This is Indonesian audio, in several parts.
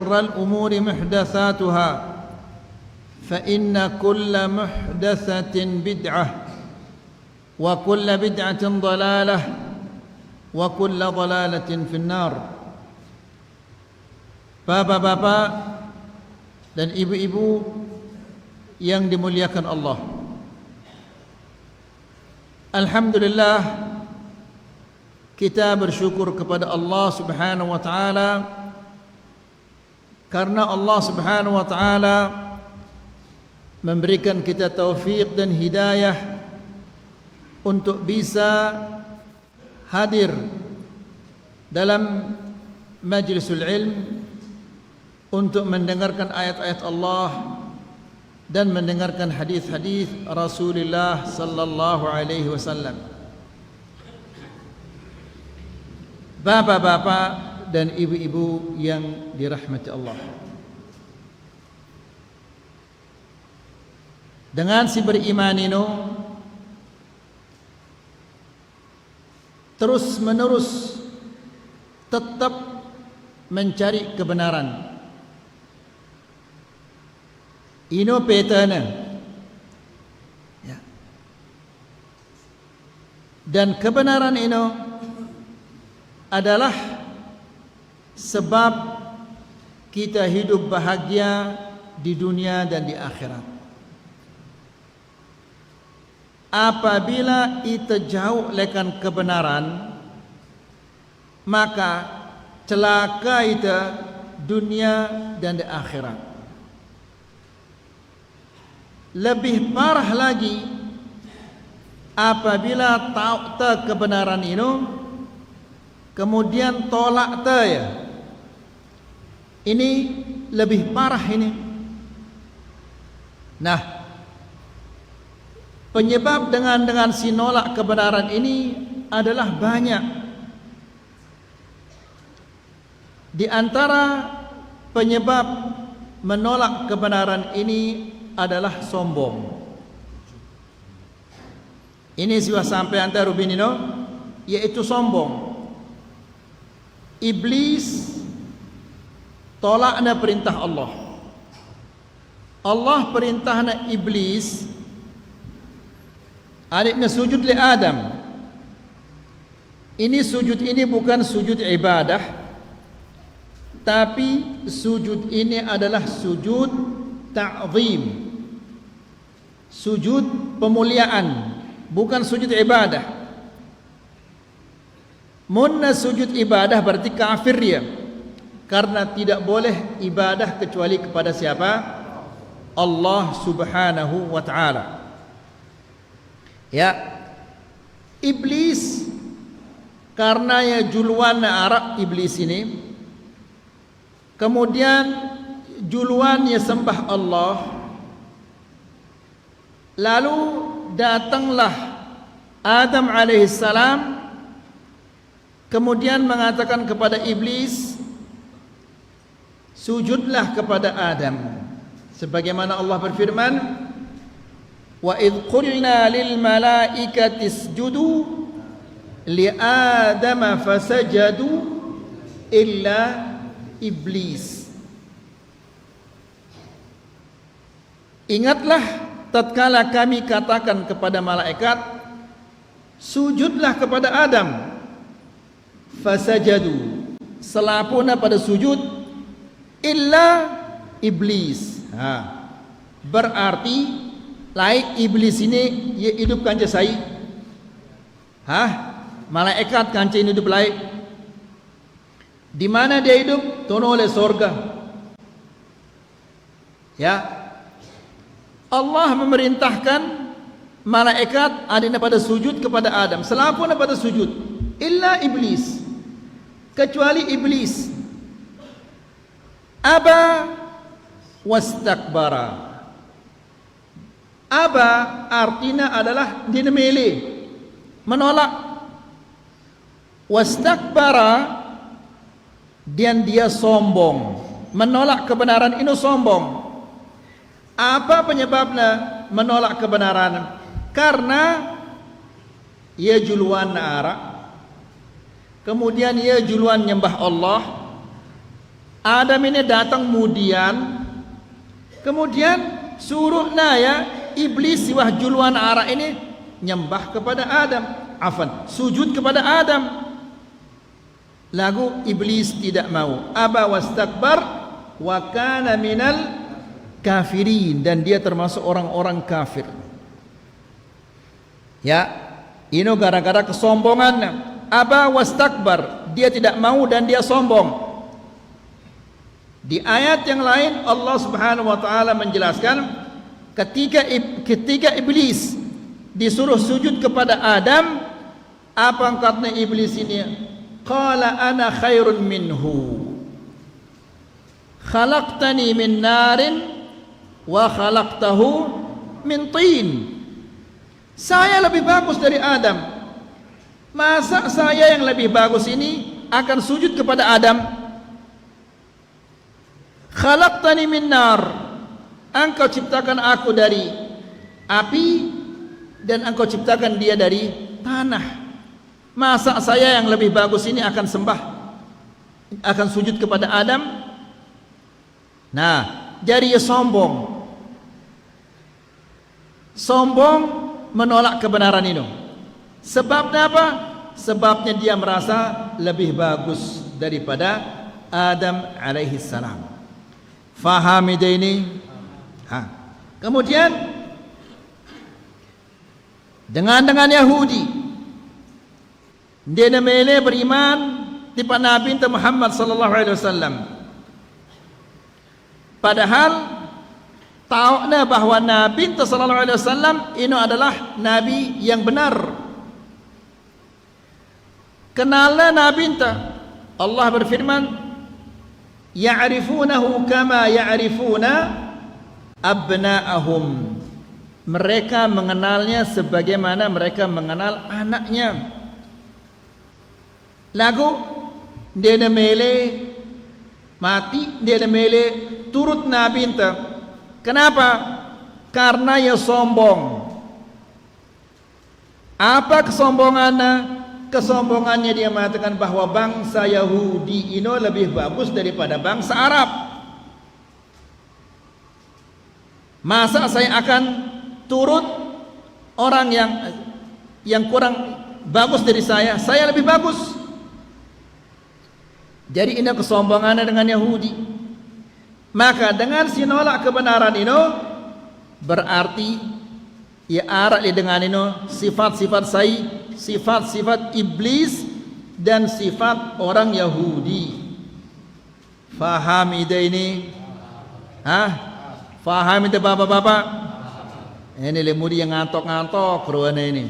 وشر الأمور محدثاتها فإن كل محدثة بدعة وكل بدعة ضلالة وكل ضلالة في النار. Bapak-bapak dan ibu-ibu yang dimuliakan Allah, alhamdulillah kita bersyukur kepada Allah Subhanahu wa taala karena Allah Subhanahu wa taala memberikan kita taufik dan hidayah untuk bisa hadir dalam majlisul ilm untuk mendengarkan ayat-ayat Allah dan mendengarkan hadis-hadis Rasulullah sallallahu alaihi wasallam. Bapak-bapak dan ibu-ibu yang dirahmati Allah, dengan si beriman ini terus menerus tetap mencari kebenaran. Ino petana, ya. Dan kebenaran ini adalah sebab kita hidup bahagia di dunia dan di akhirat. Apabila kita jauh lekan kebenaran, maka celaka kita dunia dan di akhirat. Lebih parah lagi apabila tahu kebenaran ini kemudian tolak ya. Ini lebih parah ini. Nah, penyebab dengan si nolak kebenaran ini adalah banyak. Di antara penyebab menolak kebenaran ini adalah sombong. Ini sudah sampai antara rubin ini, yaitu sombong. Iblis tolakna perintah Allah. Allah perintahna iblis adiknya sujud li Adam. Ini sujud ini bukan sujud ibadah, tapi sujud ini adalah sujud ta'zim, sujud pemuliaan, bukan sujud ibadah. Munna sujud ibadah berarti kafir dia, karena tidak boleh ibadah kecuali kepada siapa? Allah Subhanahu wa ta'ala. Ya, iblis karena ya juluan Arab iblis ini, kemudian juluannya sembah Allah, lalu datanglah Adam alaihissalam kemudian mengatakan kepada iblis, sujudlah kepada Adam, sebagaimana Allah berfirman, wa idh qulna lil malaikati isjudu li Adama fasajadu illa iblis. Ingatlah tatkala kami katakan kepada malaikat, sujudlah kepada Adam, fasajadu, selapuna pada sujud, illa iblis. Berarti laik iblis ini ia hidup kanca sai. Malaikat kanca ini hidup laik. Di mana dia hidup? Tono oleh sorga. Ya, Allah memerintahkan malaikat adanya pada sujud kepada Adam, selapuna pada sujud, illa iblis, kecuali iblis. Aba wastakbara. Aba artinya adalah dia memilih, menolak. Wastakbara, dan dia sombong, menolak kebenaran ini sombong. Apa penyebabnya menolak kebenaran? Karena ia juluan Arab, kemudian ia juluan nyembah Allah, Adam ini datang kemudian suruh naya iblis si wahjulwan ara ini nyembah kepada Adam, sujud kepada Adam. Lagu iblis tidak mau, aba wastakbar wa kana minal kafirin, dan dia termasuk orang-orang kafir. Ya, ini gara-gara kesombongannya. Aba wastakbar, dia tidak mau dan dia sombong. Di ayat yang lain Allah Subhanahu wa taala menjelaskan ketika iblis disuruh sujud kepada Adam, apa kata iblis ini? Qala ana khairun minhu khalaqtani min narin wa khalaqtahu min tin. Saya lebih bagus dari Adam. Masa saya yang lebih bagus ini akan sujud kepada Adam? Khalaqtani min nar, engkau ciptakan aku dari api dan engkau ciptakan dia dari tanah. Masa saya yang lebih bagus ini akan sujud kepada Adam? Nah, jadi ia sombong menolak kebenaran ini. Sebabnya apa? Sebabnya dia merasa lebih bagus daripada Adam alaihi salam. Fahami ini. Kemudian dengan Yahudi, dia namanya beriman di Nabi Muhammad sallallahu alaihi wasallam. Padahal tahunya bahwa Nabi sallallahu alaihi wasallam ini adalah nabi yang benar. Kenalnya Nabi Allah berfirman, ya'rifunahu kama ya'rifuna abna'ahum. Mereka mengenalnya sebagaimana mereka mengenal anaknya. Lagu dia mele mati, dia mele turut Nabi enta. Kenapa? Karena ia sombong. Apa kesombongannya? Kesombongannya dia mengatakan bahwa bangsa Yahudi ini lebih bagus daripada bangsa Arab. Masa saya akan turut orang yang kurang bagus dari saya lebih bagus. Jadi ini kesombongannya dengan Yahudi. Maka dengan si nolak kebenaran ini berarti ia arak dengan ini sifat-sifat iblis dan sifat orang Yahudi. Faham ide ini? Faham itu bapak-bapak? Ini lemudi yang ngantok-ngantok ruangan ini.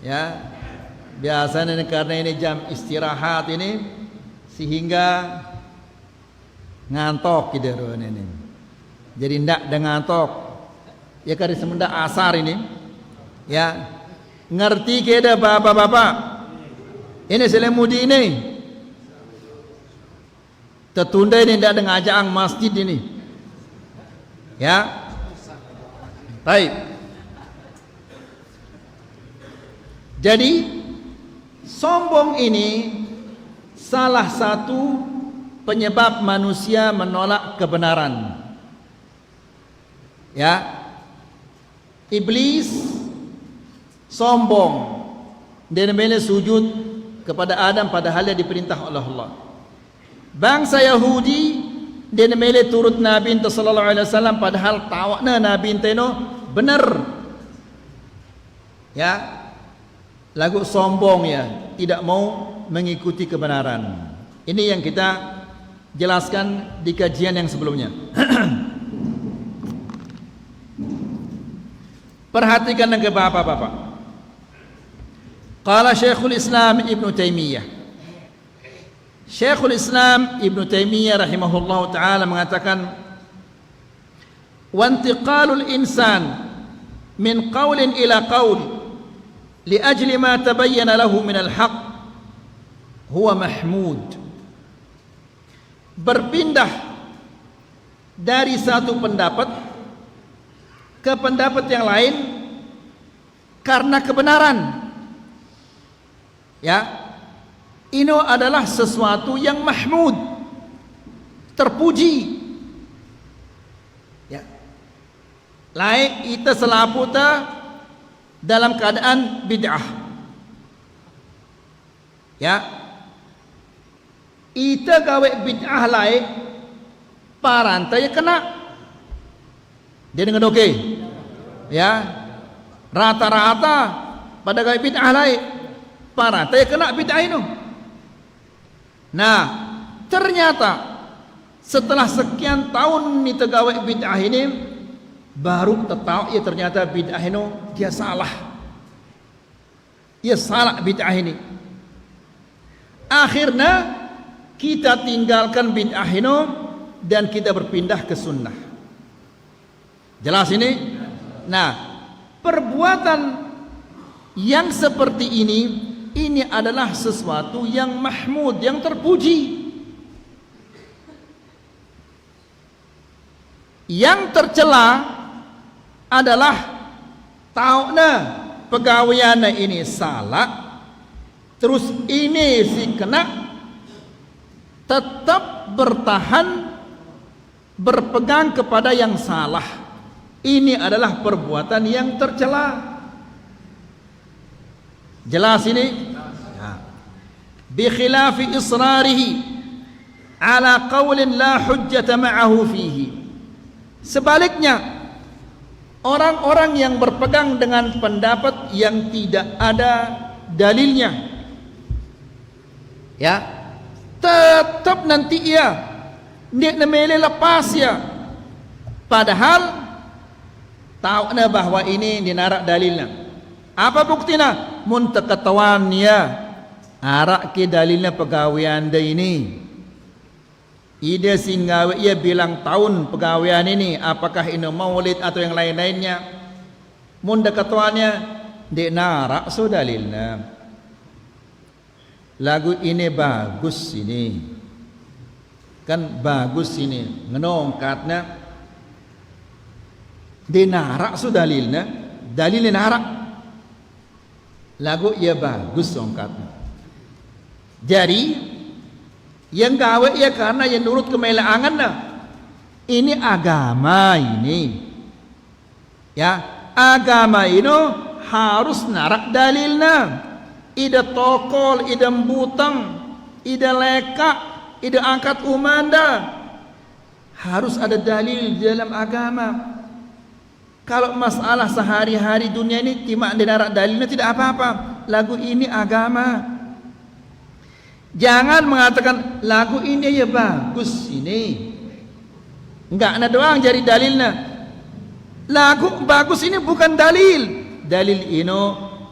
Ya, biasanya karena ini jam istirahat ini, sehingga ngantok gitu ruangan ini. Jadi ndak ada ngantok. Ya kari semendak asar ini. Ya, ngerti keda bapak-bapak? Ini selemudi ini. Tertunda ini ndak ada ngajak masjid ini. Ya. Baik. Jadi sombong ini salah satu penyebab manusia menolak kebenaran. Ya. Iblis sombong. Dia namanya sujud kepada Adam padahal dia diperintah oleh Allah. Bangsa Yahudi dia namanya turut Nabi sallallahu alaihi wasallam padahal tawakna Nabi itu benar. Ya. Lagu sombong ya, tidak mau mengikuti kebenaran. Ini yang kita jelaskan di kajian yang sebelumnya. Perhatikan dengan bapak-bapak. Qala Syekhul Islam Ibn Taimiyah. Syekhul Islam Ibn Taimiyah rahimahullah ta'ala mengatakan, wa intiqalul insan min qawlin ila qawl li ajli ma tabayyana lahu min al-haq huwa mahmud. Berpindah dari satu pendapat ke pendapat yang lain karena kebenaran. Ya, ini adalah sesuatu yang mahmud. terpuji. Ya. Lain kita selaputa dalam keadaan bid'ah. Ya. Ita gawe bid'ah lain parantai kena. Dia dengan oke. Ya. Rata-rata pada gawe bid'ah lain parantai kena bid'ah itu. Nah, ternyata setelah sekian tahun ni tergawe bid'ah ini, baru tahu ya ternyata bid'ah ini dia salah. Dia salah bid'ah ini. Akhirnya kita tinggalkan bid'ah ini dan kita berpindah ke sunnah. Jelas ini? Nah, perbuatan yang seperti ini adalah sesuatu yang mahmud, yang terpuji. Yang tercela adalah tauna pegawaian ini salah, terus ini si kena tetap bertahan berpegang kepada yang salah. Ini adalah perbuatan yang tercela. Jelas ini? Ya. Bi khilafi israrihi ala qaulin la hujjata ma'ahu fihi. Sebaliknya, orang-orang yang berpegang dengan pendapat yang tidak ada dalilnya, ya, tetap nanti ia dia memilih lepas ya, padahal tahu na bahwa ini dinarak dalilnya. Apa buktinya? Mun teketahuan ya arak ke dalilnya pegawaian anda ini. Ida singgawi ia bilang tahun pegawaian ini, apakah ini maulid atau yang lain-lainnya. Mun dekatuannya dek narak so dalilnya. Lagu ini bagus ini. Kan bagus ini. Ngenongkatnya dek narak so dalilnya. Dalilnya narak. Lagu ia bagus ongkatnya. Jadi yang gawe ya karena yang nurut kemelaangan nah. Ini agama ini. Ya, agama ini harus narak dalilnya. Ida tokol, ida butang, ida leka, ida angkat umanda. Harus ada dalil di dalam agama. Kalau masalah sehari-hari dunia ini cuma dinarak dalilnya tidak apa-apa. Lagu ini agama. Jangan mengatakan lagu ini ya bagus ini. Enggak ada doang jadi dalilnya. Lagu bagus ini bukan dalil. Dalil ini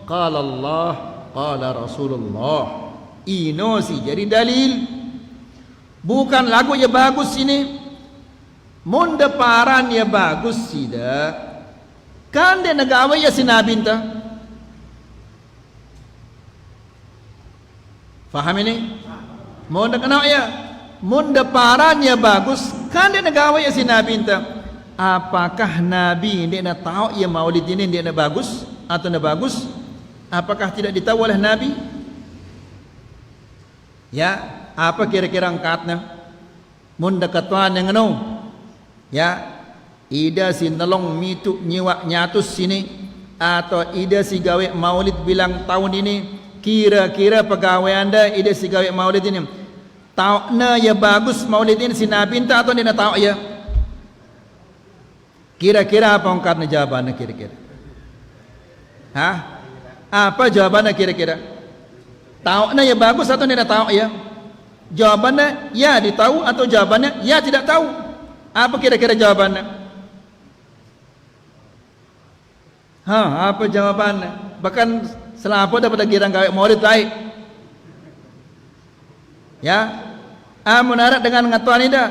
qala Allah, qala Rasulullah. Ini sih jadi dalil. Bukan lagu ya bagus ini. Munda paran ya bagus sih dah. Kan dia nagawa ya sinabinta. Faham ini? Munda kenal ya? Munda parannya bagus. Kan dia nagawa ya si Nabi entah. Apakah Nabi dia nak tahu ya maulid ini dia nak bagus atau nak bagus? Apakah tidak ditahu oleh Nabi? Ya, apa kira-kira angkatnya? Munda katuan yang anu. Ya, ida si nelong mitu nyiwa nyatus sini atau ida si gawe maulid bilang tahun ini. Kira-kira pegawai anda ide si gawe maulid ini tahu na ya bagus maulid ini si Nabi entah atau dia tahu ya. Kira-kira apa ongkarnya jawabannya kira-kira? Hah? Apa jawabannya kira-kira? Tahu na ya bagus atau dia tahu ya? Jawabannya ya ditahu atau jawabannya ya tidak tahu. Apa kira-kira jawabannya? Apa jawabannya? Bahkan selapa dapat girang gawe maulid baik. Ya. Menarak dengan ngatuan ini dah.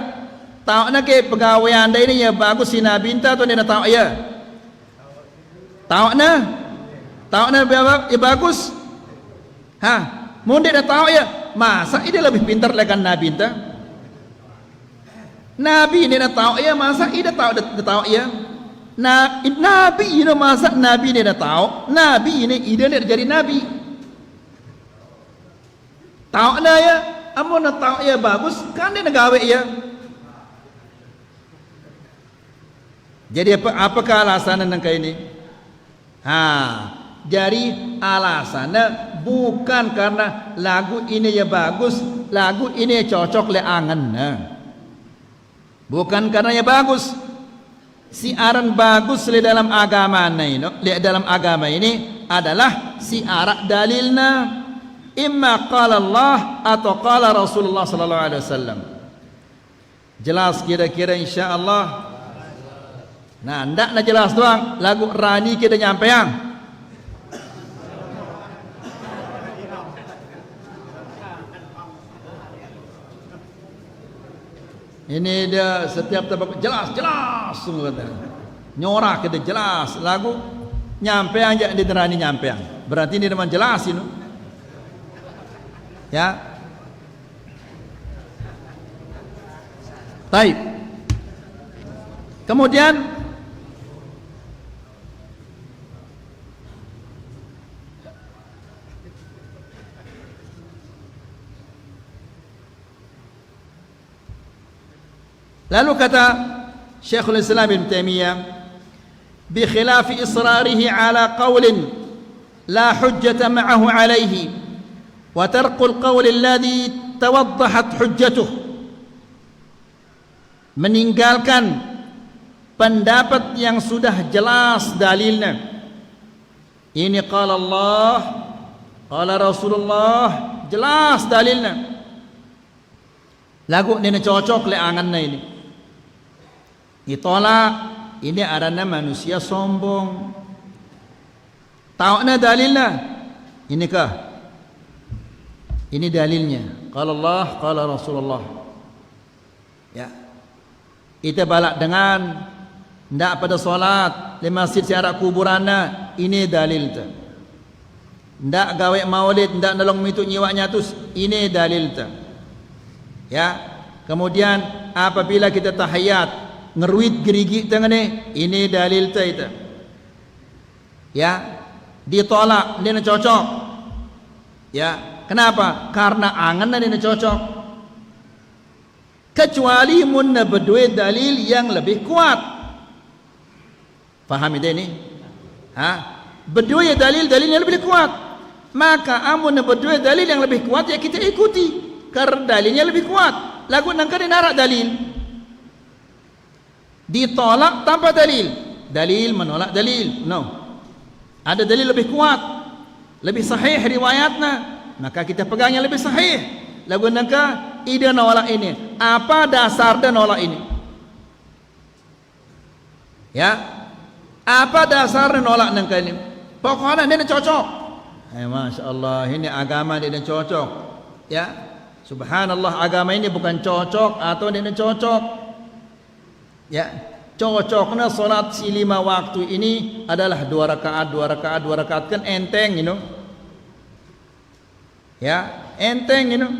Tahu nak ke pegawai anda ini ya bagus si Nabi entah atau dia tahu ya. Tahu na? Tahu na ya bagus. Mun dia tahu ya. Masa dia lebih pintar lagi Nabi entah? Nabi ini dah tahu ya, masa dia tahu ya? Nah, Nabi ini masa Nabi ini dah tahu. Nabi ini ide dia jadi Nabi. Tahu na ya, amun tahu ya bagus, kan dia gawe ya. Jadi apakah alasannya nangka ini? Jadi alasannya bukan karena lagu ini ya bagus, lagu ini cocok le angan. Bukan karena ya bagus. Siaran bagus le dalam agama ini adalah siaran dalilna imma qala Allah atau qala Rasulullah sallallahu alaihi wasallam. Jelas kira-kira insyaallah. Nah, ndak nak jelas doang, lagu rani kita nyampean. Ini dia setiap tabak jelas semua kata. Nyorak kita jelas, lagu nyampean aja di rani nyampean. Berarti ini memang jelas ini. Ya. Baik. Kemudian lalu kata Syekhul Islam Ibn Taimiyah, bi khilaf israrihi ala qawlin la hujjata ma'ahu alayhi wa tarqul qawl alladhi tawaddahat hujjatuh, meninggalkan pendapat yang sudah jelas dalilnya. Ini qala Allah, qala Rasulullah, jelas dalilnya. Lagu ini cocok le angannya ini. Ditolak, ini adanya manusia sombong. Tahu dalilnya? Ini kah? Ini dalilnya. Qala Allah, qala Rasulullah. Ya. Kita balak dengan ndak pada solat di masjid siarak kuburanna, ini dalil tu. Ndak gawe maulid, ndak nolong mitu nyiwaknya tus, ini dalil tu. Ya. Kemudian apabila kita tahiyat ngeruit gerigi tengene, ini dalil tu itu. Ya. Ditolak, dia cocok. Ya. Kenapa? Karena angan dia cocok. Kecuali munna berdua dalil yang lebih kuat. Faham ini? Berdua dalil yang lebih kuat. Maka amun berdua dalil yang lebih kuat ya kita ikuti. Karena dalilnya lebih kuat. Lagu nangka narak dalil. Ditolak tanpa dalil. Dalil menolak dalil. No. Ada dalil lebih kuat, lebih sahih riwayatnya, maka kita pegang yang lebih sahih. Lagu nangka ide nolak ini. Apa dasar dia nolak ini? Ya. Apa dasar dia nolak nangka ini? Pokoknya dia cocok. Masya Allah, ini agama dia cocok. Ya. Subhanallah, agama ini bukan cocok atau dia cocok. Ya. Cocoknya solat si 5 waktu ini adalah 2 rakaat kan enteng, you know. Ya, enteng, you know.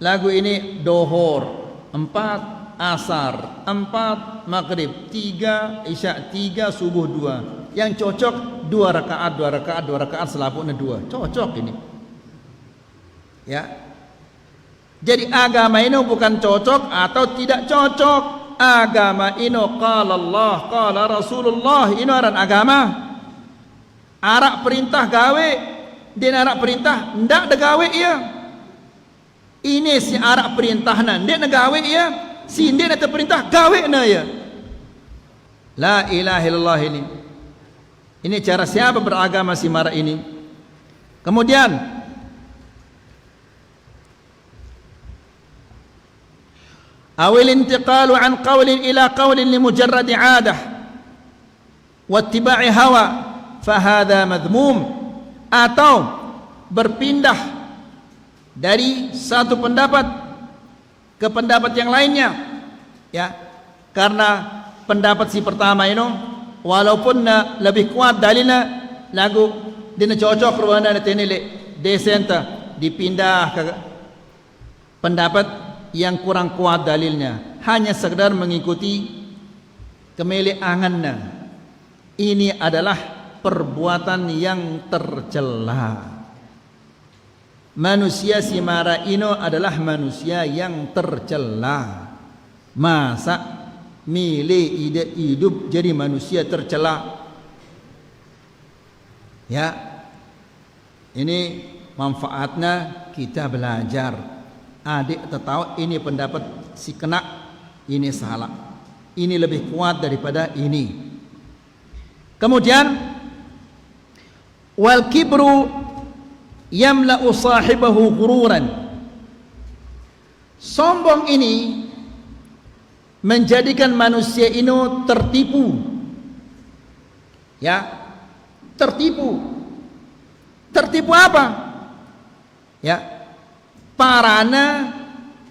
Lagu ini dohor 4, asar 4, maghrib 3, isya 3, subuh 2. Yang cocok 2 rakaat selaputnya 2. Cocok ini. Ya. Jadi agama ini bukan cocok atau tidak cocok. Agama ini qala Allah, qala Rasulullah, ini aran agama. Arak perintah gawe, dia arak perintah ndak ada gawe ia. Ini si arak perintahna ndak ada gawe ia, si ndak ada perintah gawe na ia. La ilaha illallah ini. Ini cara siapa beragama si mara ini. Kemudian awil intiqalu an qawlin ila qawlin limujarradi adah wattiba'i hawa fahadha madhmum, atau berpindah dari satu pendapat ke pendapat yang lainnya, ya, karena pendapat si pertama ini walaupun lebih kuat dalilnya, lagu dina cocok ruana tenile desenta dipindah ke pendapat yang kurang kuat dalilnya, hanya sekedar mengikuti kemele angannya. Ini adalah perbuatan yang tercela. Manusia si mara ini adalah manusia yang tercela. Masa milih hidup jadi manusia tercela. Ya, ini manfaatnya kita belajar. Adik tahu ini pendapat si kena, ini salah, ini lebih kuat daripada ini. Kemudian wal kibru yamla'u sahibahu ghururan. Sombong ini menjadikan manusia ini tertipu. Ya, tertipu. Tertipu apa? Ya, parana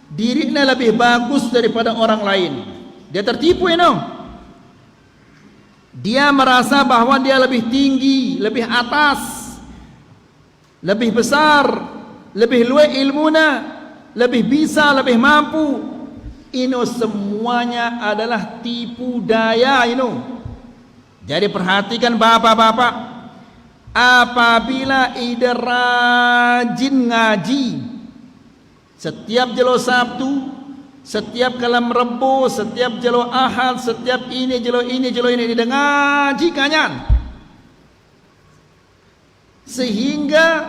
dirinya lebih bagus daripada orang lain. Dia tertipu ini. Dia merasa bahwa dia lebih tinggi, lebih atas, lebih besar, lebih luas ilmunya, lebih bisa, lebih mampu. Ini semuanya adalah tipu daya ini. Jadi perhatikan bapak-bapak, apabila ida rajin ngaji setiap jelo Sabtu, setiap kalam Rebo, setiap jelo Ahad, setiap ini jelo ini ida ngaji kanyan, sehingga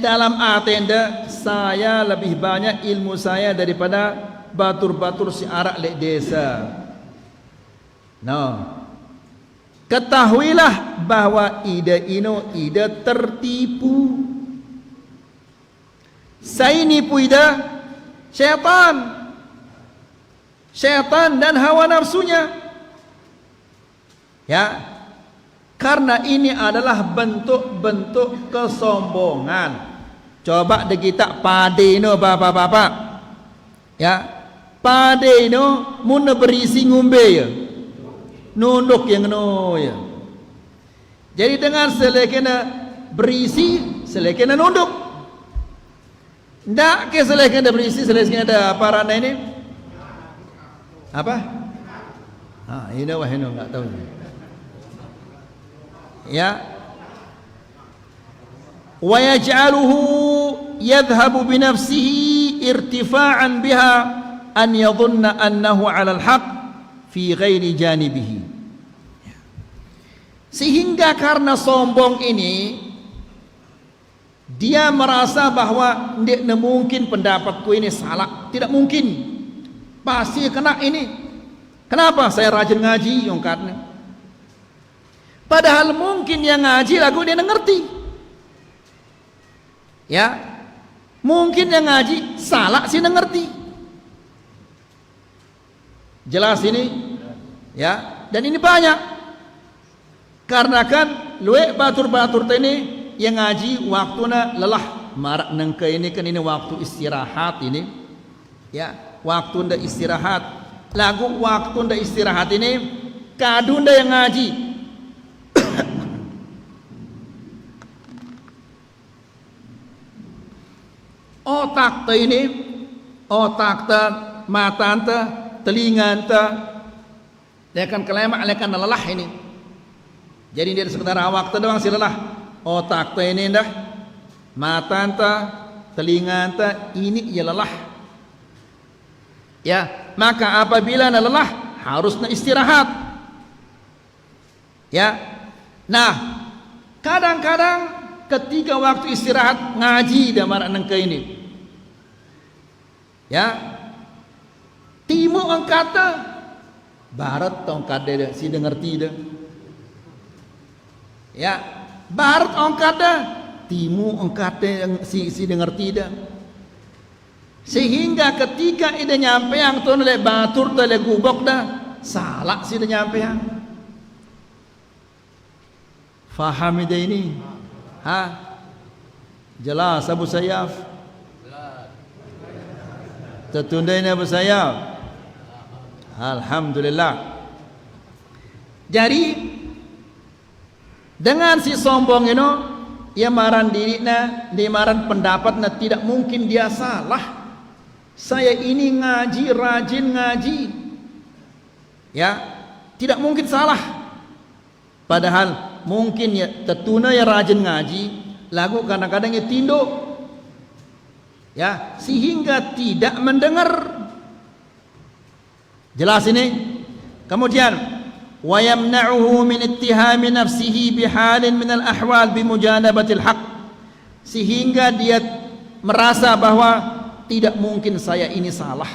dalam atenda saya lebih banyak ilmu saya daripada batur-batur si arak lek desa. No, ketahuilah bahwa ida tertipu. Saya nipu ida syaitan dan hawa nafsunya. Ya, karena ini adalah bentuk-bentuk kesombongan. Coba kita pade no bapak-bapak. Ya, pade no mun berisi ngumbe ya. Nunduk yang no ya. Jadi dengan selekena berisi, selekena nunduk. Ndak ke selekena berisi, selekena ada parana ini. Apa? Ini wah ini enggak tahu. Ya, wa yaj'aluhu yadhhabu bi nafsihi irtifa'an biha an yadhunna annahu 'ala al-haq fi ghairi janibihi. Sehingga karena sombong ini dia merasa bahwa tidak mungkin pendapatku ini salah, tidak mungkin, pasti kena ini. Kenapa saya rajin ngaji yongkatnya? Padahal mungkin yang ngaji lagu dia ngerti. Ya, mungkin yang ngaji salah sih ngerti. Jelas ini, ya. Dan ini banyak. Karena kan luwe batur-batur ini yang ngaji waktunya lelah marak nengke ini kan ini waktu istirahat ini. Ya, waktu ndak istirahat. Lagu waktu ndak istirahat ini kadunda yang ngaji. Otak ta ini, otak ta, mata ta, telinga ta, dia akan kelemak, dia akan lelah ini. Jadi dia sekedar awak ta doang si lelah. Otak ta ini dah, mata ta, telinga ta, ini ia lelah. Ya, maka apabila na lelah harus na istirahat. Ya, nah kadang-kadang ketika waktu istirahat ngaji dah marak nengke ini. Ya, timur angkata barat tongkat dia si dengerti dah. Ya, barat angkata timur angkata si dengerti dah. Sehingga ketika ida nyampe yang tu le batur tu le gubok dah salah si ida nyampe yang. Faham ida ini? Ha? Jelas Abu Sayyaf? Tertundainya Abu Sayyaf? Alhamdulillah. Jadi dengan si sombong ini, ia maran dirinya, dia maran pendapatnya, tidak mungkin dia salah. Saya ini ngaji, rajin ngaji. Ya, tidak mungkin salah. Padahal mungkin ya tetuna ya rajin ngaji, lagu kadang-kadang ya tinduk. Ya, sehingga tidak mendengar. Jelas ini? Kemudian wa yamna'uhu min ittihami nafsihi bihalin min al-ahwal bimujanabatil haqq, sehingga dia merasa bahwa tidak mungkin saya ini salah.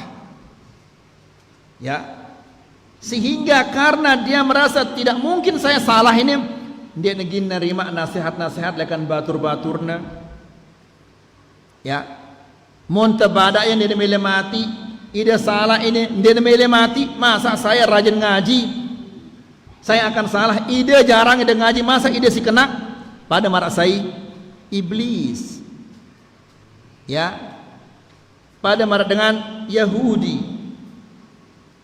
Ya. Sehingga karena dia merasa tidak mungkin saya salah ini, dia negin nerima nasihat-nasihat lekan batur-baturna. Ya. Mun tabada yang dia milih mati, ida salah ini dia milih mati, masa saya rajin ngaji saya akan salah? Ida jarang ida ngaji, masa ida si kena pada marah saya iblis. Ya, pada marah dengan Yahudi.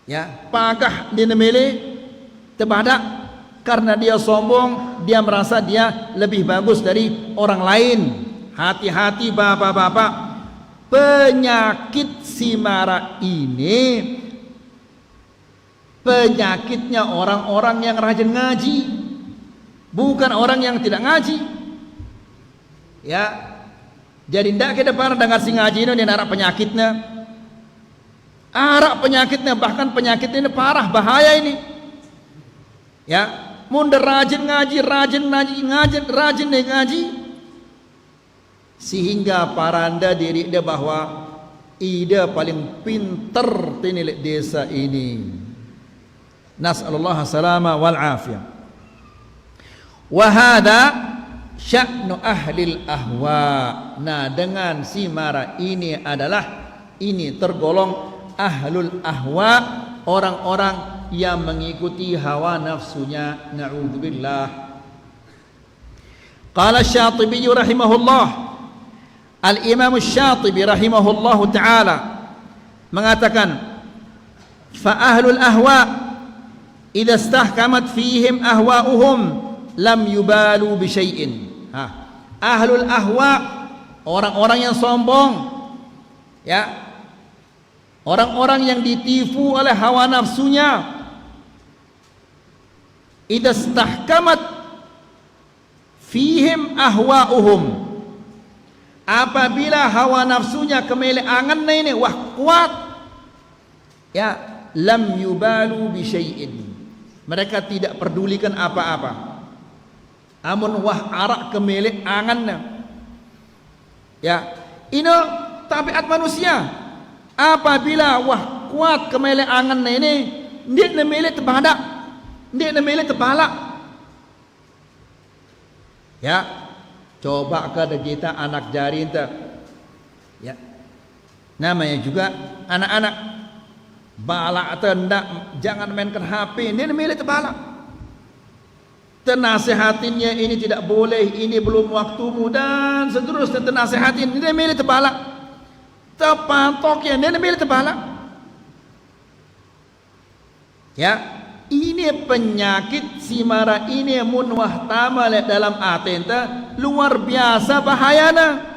Ya, pagah dia nemele terbada karena dia sombong, dia merasa dia lebih bagus dari orang lain. Hati-hati bapak-bapak, penyakit si marah ini penyakitnya orang-orang yang rajin ngaji, bukan orang yang tidak ngaji. Ya, jadi tidak kita pernah dengar si ngaji ini dia arak penyakitnya, bahkan penyakitnya ini parah, bahaya ini. Ya, mundur rajin ngaji, sehingga paranda diri dia bahwa ida paling pinter tinilek desa ini. Nas'alullah salama wal afiyah. Wa hadha sya'nu ahlil ahwa. Nah, dengan si mara ini tergolong ahlul ahwa, orang-orang yang mengikuti hawa nafsunya. Na'udzubillah. Qala Syatibi rahimahullah, Al-Imam Syatibi rahimahullahu ta'ala mengatakan, fa ahlul ahwa idza istahkamat fihim ahwa'uhum lam yubalu bi syai'in. Ahlul ahwa, orang-orang yang sombong, ya, orang-orang yang ditipu oleh hawa nafsunya, idza istahkamat fihim ahwa'uhum, apabila hawa nafsunya kemele angan ini wah kuat, ya, lam yubalu bi syai'in, mereka tidak pedulikan apa-apa. Amun wah arak kemilik angannya. Ya, ini tabiat manusia. Apabila wah kuat kemilik angannya ini, dia nemilik terbada, dia nemilik terbala. Ya, coba kada kita anak jari ente. Ya, namanya juga anak-anak. Bala atau ndak, jangan mainkan HP, dia milik terbala. Tenasihatinnya ini tidak boleh, ini belum waktumu, dan seterusnya tenasihatin, dia milik terbala. Tepatoknya dia milik terbala. Ya, ini penyakit si mara ini munwah tamal dalam atenta luar biasa bahayana.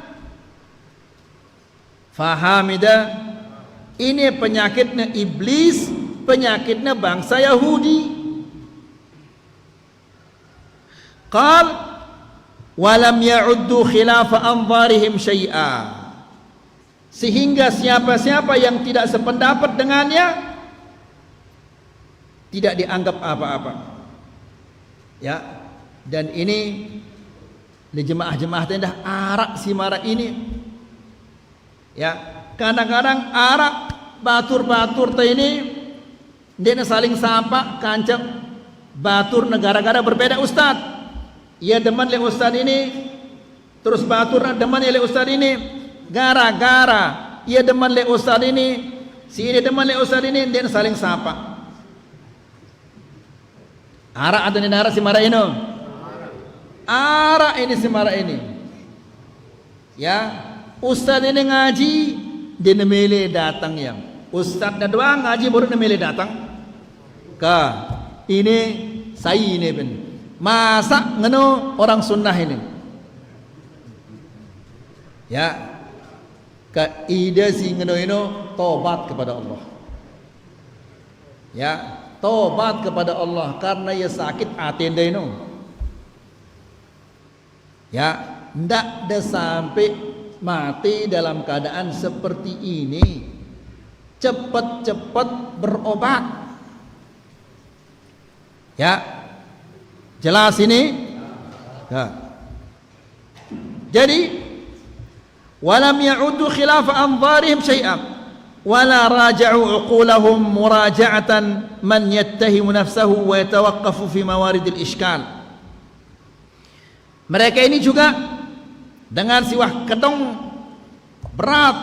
Fahamida. Ini penyakitnya iblis, penyakitnya bangsa Yahudi. Qal walam ya'uddu khilafa anzarihim syai'a, sehingga siapa-siapa yang tidak sependapat dengannya tidak dianggap apa-apa. Ya, dan ini di jemaah-jemaah tendah arak si mara ini. Ya, kadang-kadang arak batur-batur ini dia saling sapa kancap batur negara-negara berbeda ustad. Ia deman le ustad ini, terus batur deman le ustad ini, gara-gara ia deman le ustad ini, si ini deman le ustad ini, dia saling sapa. Arak ada di negara si mara ini. Arak ini si mara ini. Ya, ustad ini ngaji, dia nemele datang yang ustaz dah doang ngaji baru nemele datang ke ini saya ini ben masa ngeno orang sunnah ini. Ya, ke ide si ngeno ini tobat kepada Allah. Ya, tobat kepada Allah karena ia sakit hati dia ini. Ya, ndak ada sampai mati dalam keadaan seperti ini. Cepat-cepat berobat. Ya, jelas ini. Ya. Jadi, walam ya'uddu khilaf anzarihim syai'an, wala raja'u uqulahum muraja'atan man yattahimu nafsahu wa yatawaqqafu fi mawaridil ishkal. Mereka ini juga dengan siwah kedong berat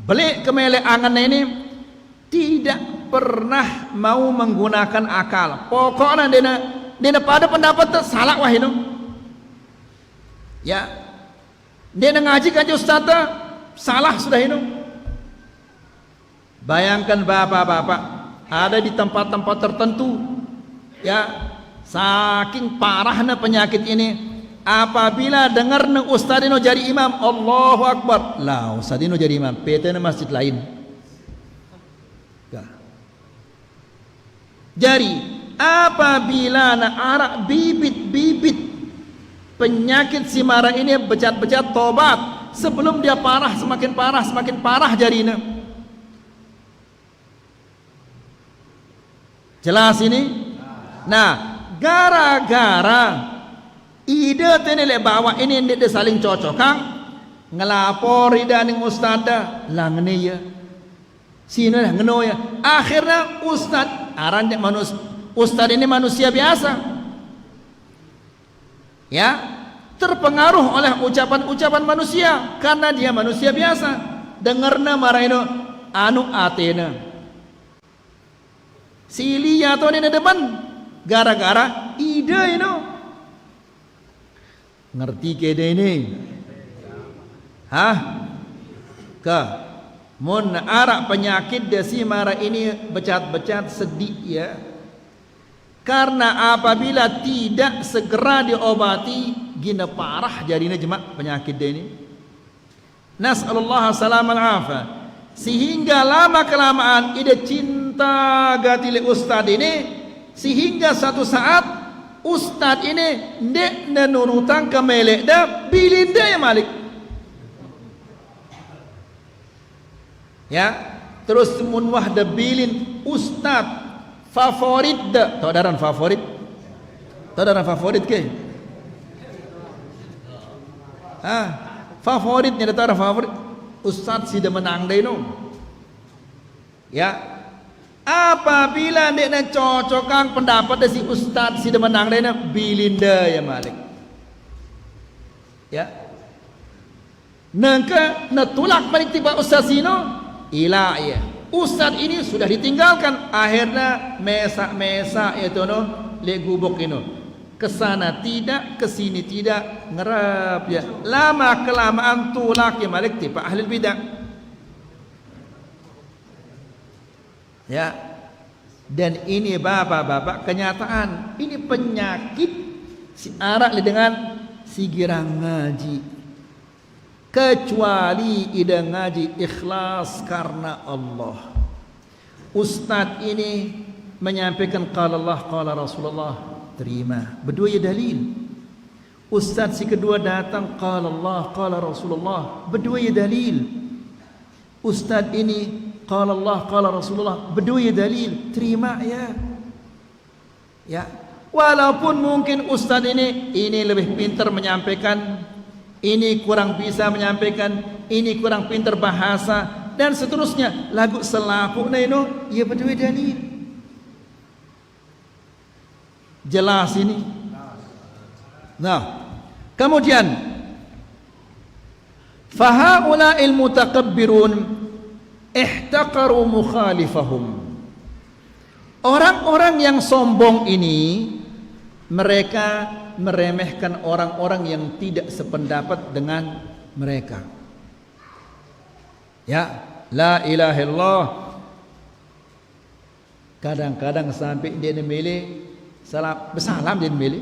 belik kemele angan ini tidak pernah mau menggunakan akal. Pokoknya dia pada pendapat salah wah itu. Ya, dia ngaji kaji ustaz salah sudah itu. Bayangkan bapak-bapak ada di tempat-tempat tertentu, ya, saking parahnya penyakit ini, apabila dengar ustaz ini jadi imam, Allahu Akbar, lah ustaz ini jadi imam, PT masjid lain. Jadi apabila arak bibit-bibit penyakit si marah ini bejat-bejat tobat sebelum dia parah, semakin parah jadinya. Jelas ini? Nah, gara-gara ide tenele bawa ini dia saling cocok kang ngelapor ide ning ustada langne ya sini lah ngeno ya, akhirnya ustad arannya ustad ini manusia biasa, ya, terpengaruh oleh ucapan-ucapan manusia karena dia manusia biasa. Dengarna maraino anu atena silia to ini depan gara-gara ide ini. Ngerti kede ini? Hah? Ke mun arak penyakit desi mara ini becat-becat sedih ya. Karena apabila tidak segera diobati gina parah jadinya jemak penyakit dia ini. Nas'alullah salam al-afa. Sehingga lama kelamaan ide cinta gatile ustad ini, sehingga satu saat ustad ini ndek nenurutang kemelek dah bilin dia ya malik. Ya, terus mun wahda bilin ustad favorit dah, tahu daran favorit? Tahu daran favorit ke? Favoritnya dah tahu favorit. Ustaz sudah menang deh no. Ya, apabila dia nak cocokkan pendapat si ustaz sudah menang deh no, bilinda ya malik. Ya, nangka natulak balik tiba ustaz sino, ilah ya. Ustaz ini sudah ditinggalkan, akhirnya mesa itu no le gubuk ini. Kesana tidak, kesini tidak, ngerap ya. Lama kelamaan tulak ya malik tipe ahli bidah. Ya. Dan ini bapak-bapak kenyataan, ini penyakit si arak dengan si girang ngaji. Kecuali ida ngaji ikhlas karena Allah. Ustaz ini menyampaikan qala Allah qala Rasulullah, terima, berdua ya dalil. Ustaz si kedua datang qala Allah qala Rasulullah, berdua ya dalil. Ustaz ini qala Allah qala Rasulullah, berdua ya dalil, terima ya. Ya, walaupun mungkin ustaz ini lebih pintar menyampaikan, ini kurang bisa menyampaikan, ini kurang pintar bahasa dan seterusnya, lagu selapu naino ya berdua dalil. Jelas ini. Nah, kemudian fahaula'il mutakabbirun ihtaqaru mukhalifahum. Orang-orang yang sombong ini mereka meremehkan orang-orang yang tidak sependapat dengan mereka. Ya, la ilaha illallah. Kadang-kadang sampai dia memilih bersalam dia milih.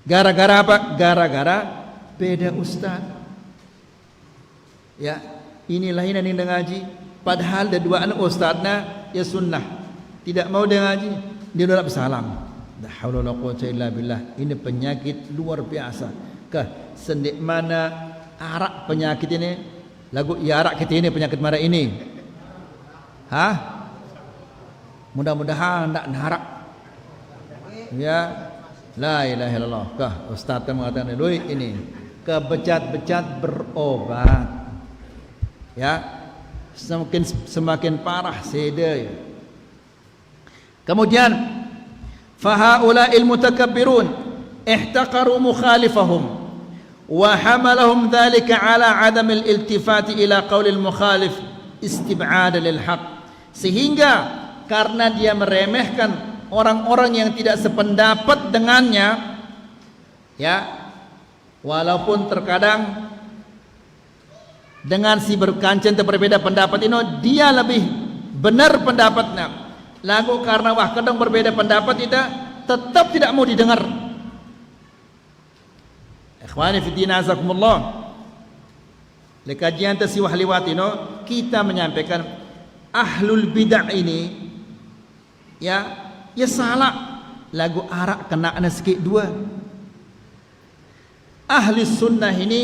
Gara-gara apa? Gara-gara beda ustaz. Ya, inilah ini yang ngaji. Padahal ada dua anak ustaznya ya sunnah. Tidak mau dia ngaji, dia udah bersalam. La haula wala quwwata illa billah. Ini penyakit luar biasa. Kah sendik mana arak penyakit ini? Lagu ya arak kita ini penyakit marah ini. Hah? Mudah-mudahan tak narak. Ya, la ilaha illallah. Kah ustaz kan mengatakan ini kebecat-becat berobat. Ya, semakin parah seda. Kemudian fahaula'il mutakabbirun ihtaqaru mukhalifahum wa hamalahum dhalika ala adam al-iltifati ila qawli al-mukhalif istib'ada lil haq, sehingga karena dia meremehkan orang-orang yang tidak sependapat dengannya, ya, walaupun terkadang dengan si berkancan berbeda pendapat ini dia lebih benar pendapatnya, lagu karena wah kadang berbeda pendapat itu tetap tidak mau didengar. Ikhwani fi din azakumullah, lekajian tasiwah liwat ini kita menyampaikan ahlul bid'ah ini ya salah lagu arak kena sikit dua, ahli sunnah ini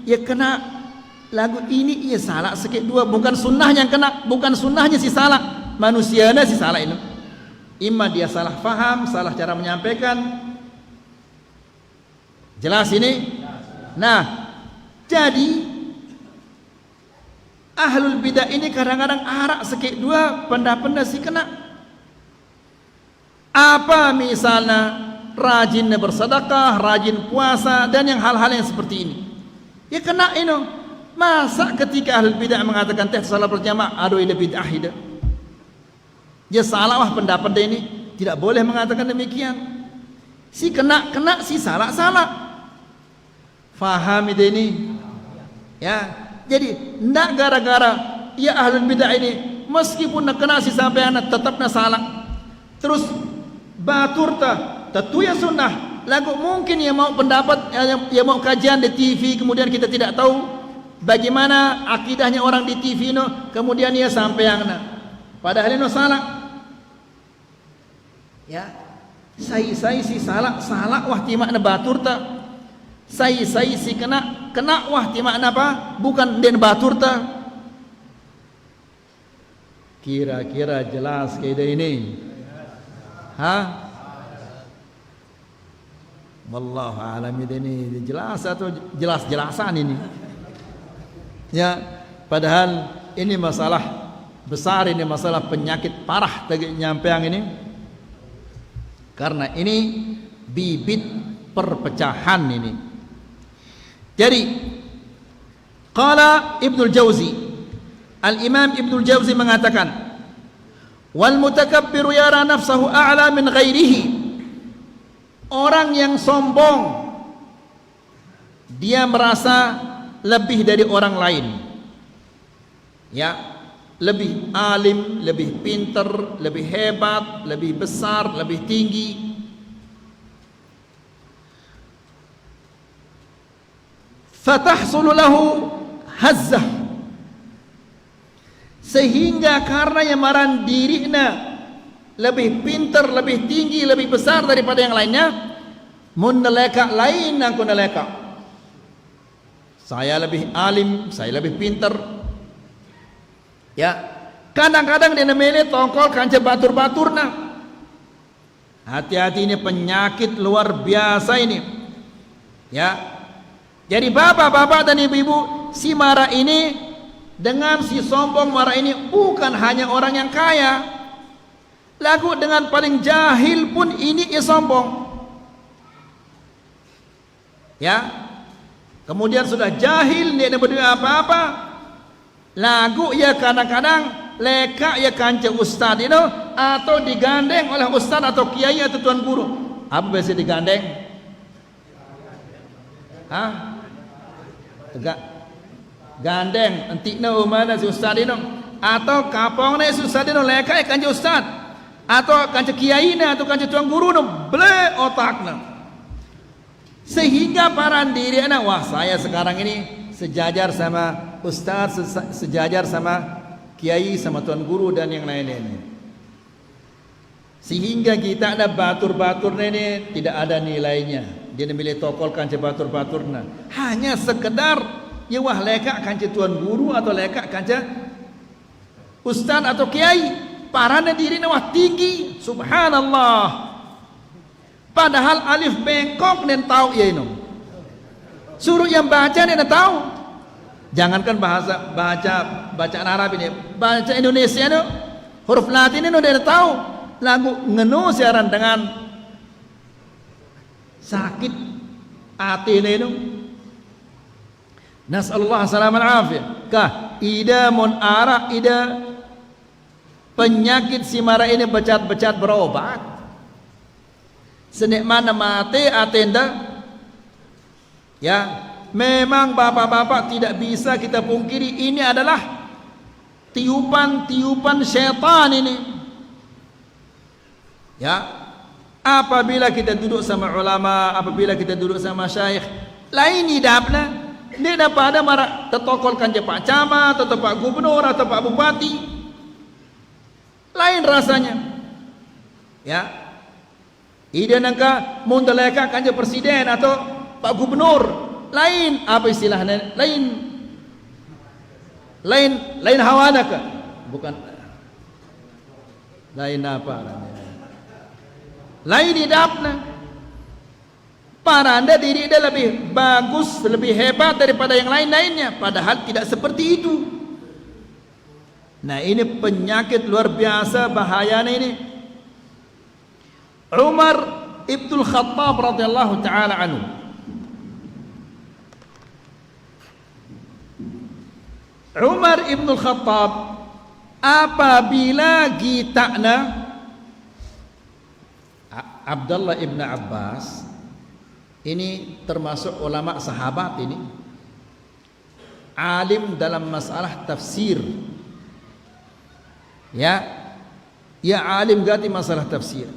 ya kena lagu ini ia salah sikit dua, bukan sunnahnya yang kena, bukan sunnahnya si salah, manusianya si salah ini. Imma dia salah faham, salah cara menyampaikan. Jelas ini? Nah, jadi ahlul bidah ini kadang-kadang arak sikit dua pendapatnya si kena. Apa misalnya rajin bersedekah, rajin puasa dan yang hal-hal yang seperti ini. Ya kena ini. Masa ketika ahlul bidah mengatakan teh salat berjamaah, aduh ini bid'ah itu. Dia salah wah pendapat dia ini, tidak boleh mengatakan demikian. Si kena si salah. Faham itu ini. Ya, jadi ndak gara-gara ya ahlul bidah ini meskipun nak kena si sampean tetap nak salah. Terus batur tentu ya sunnah. Lagu mungkin ya mau pendapat ya mau kajian di TV kemudian kita tidak tahu bagaimana akidahnya orang di TV no, kemudian ia sampai yang padahal ini salah. Ya, saya si salah wah timak na batur ta. Saya si kena wah timak na apa? Bukan den batur ta. Kira-kira jelas kayak ini. Ha? Wallahu a'lam, ini jelas atau jelas-jelasan ini. Ya, padahal ini masalah besar, ini masalah penyakit parah bagi nyampeang ini, karena ini bibit perpecahan ini. Jadi qala Ibnul Jauzi, Al-Imam Ibnul Jauzi mengatakan, wal mutakabbiru yara nafsahu a'la min ghairihi, orang yang sombong dia merasa lebih dari orang lain, ya, lebih alim, lebih pintar, lebih hebat, lebih besar, lebih tinggi. Fatahsulu lahu hazzah, sehingga karena yang maran dirinya lebih pintar, lebih tinggi, lebih besar daripada yang lainnya, mun neleka lain aku neleka. Saya lebih alim, saya lebih pintar. Ya, kadang-kadang dia nemeli tongkol kanca batur-batur nah. Hati-hati, ini penyakit luar biasa ini. Ya. Jadi bapak-bapak dan ibu-ibu, si marah ini dengan si sombong marah ini bukan hanya orang yang kaya. Lagu dengan paling jahil pun ini ia sombong. Ya. Kemudian sudah jahil, dia tidak berdua apa-apa. Lagu ya kadang-kadang leka ya kanca ustad itu, atau digandeng oleh ustad atau kiai atau tuan guru. Apa biasa digandeng? Hah? Tegak gandeng entikna umana si ustad itu, atau kapongna si ustad itu leka ya kanca ustad, atau kanca kiai atau kanca tuan guru itu ble otakna. Sehingga para diri anak, wah saya sekarang ini sejajar sama ustaz, sejajar sama kiai, sama tuan guru dan yang lain-lain. Sehingga kita ada batur-batur ini tidak ada nilainya. Dia memilih tokol kanca batur-baturna. Hanya sekedar ya wah leka kanca tuan guru atau leka kanca ustaz atau kiai. Para diri wah tinggi, subhanallah. Padahal alif bengkok dan tahu ya ini. Suruh yang baca dan tahu. Jangankan bacaan Arab ini, baca Indonesia itu huruf Latin ini udah tahu. Lagu ngenu siaran dengan sakit hati ini. Nasallallahu salaman afiyah. Kah ida mun ara ida penyakit si mara ini becat-becat berobat. Senik mana mati atenda. Ya, memang bapak-bapak tidak bisa kita pungkiri ini adalah tiupan-tiupan syaitan ini. Ya, apabila kita duduk sama ulama, apabila kita duduk sama syekh, lain hidapnya. Dia dapat ada marah tertokolkan je Pak Camat atau Pak Gubernur atau Pak Bupati. Lain rasanya. Ya. Ida nangka mundeleka kan je presiden atau Pak Gubernur. Lain apa istilahnya? Lain hawana ke? Bukan. Lain apa? Lain hidapnya. Para anda diri dia lebih bagus, lebih hebat daripada yang lain-lainnya. Padahal tidak seperti itu. Nah ini penyakit luar biasa bahayanya ini. Umar Ibnul Khattab radhiyallahu taala anhu. Umar Ibnul Khattab apabila gitakna Abdullah ibn Abbas, ini termasuk ulama sahabat ini, alim dalam masalah tafsir. Ya alim gati masalah tafsir.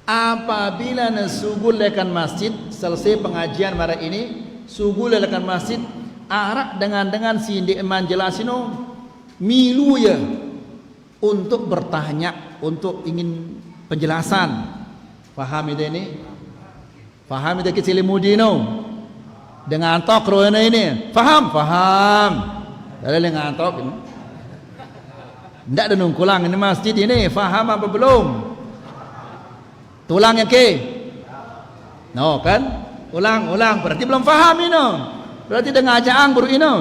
Apabila nasugul lekan masjid, selesai pengajian mara ini, sugul lekan masjid, arak dengan si eman jelasino milu ya untuk bertanya, untuk ingin penjelasan. Paham ini? Faham itu kecil mudino dengan tok rohana ini. Faham. Ada dengan tok ini. Tidak ada nungkulang ini masjid ini. Faham apa belum? Tulang yang ke? No kan? Ulang. Berarti belum faham ini. Berarti dengan ajaan buru ini.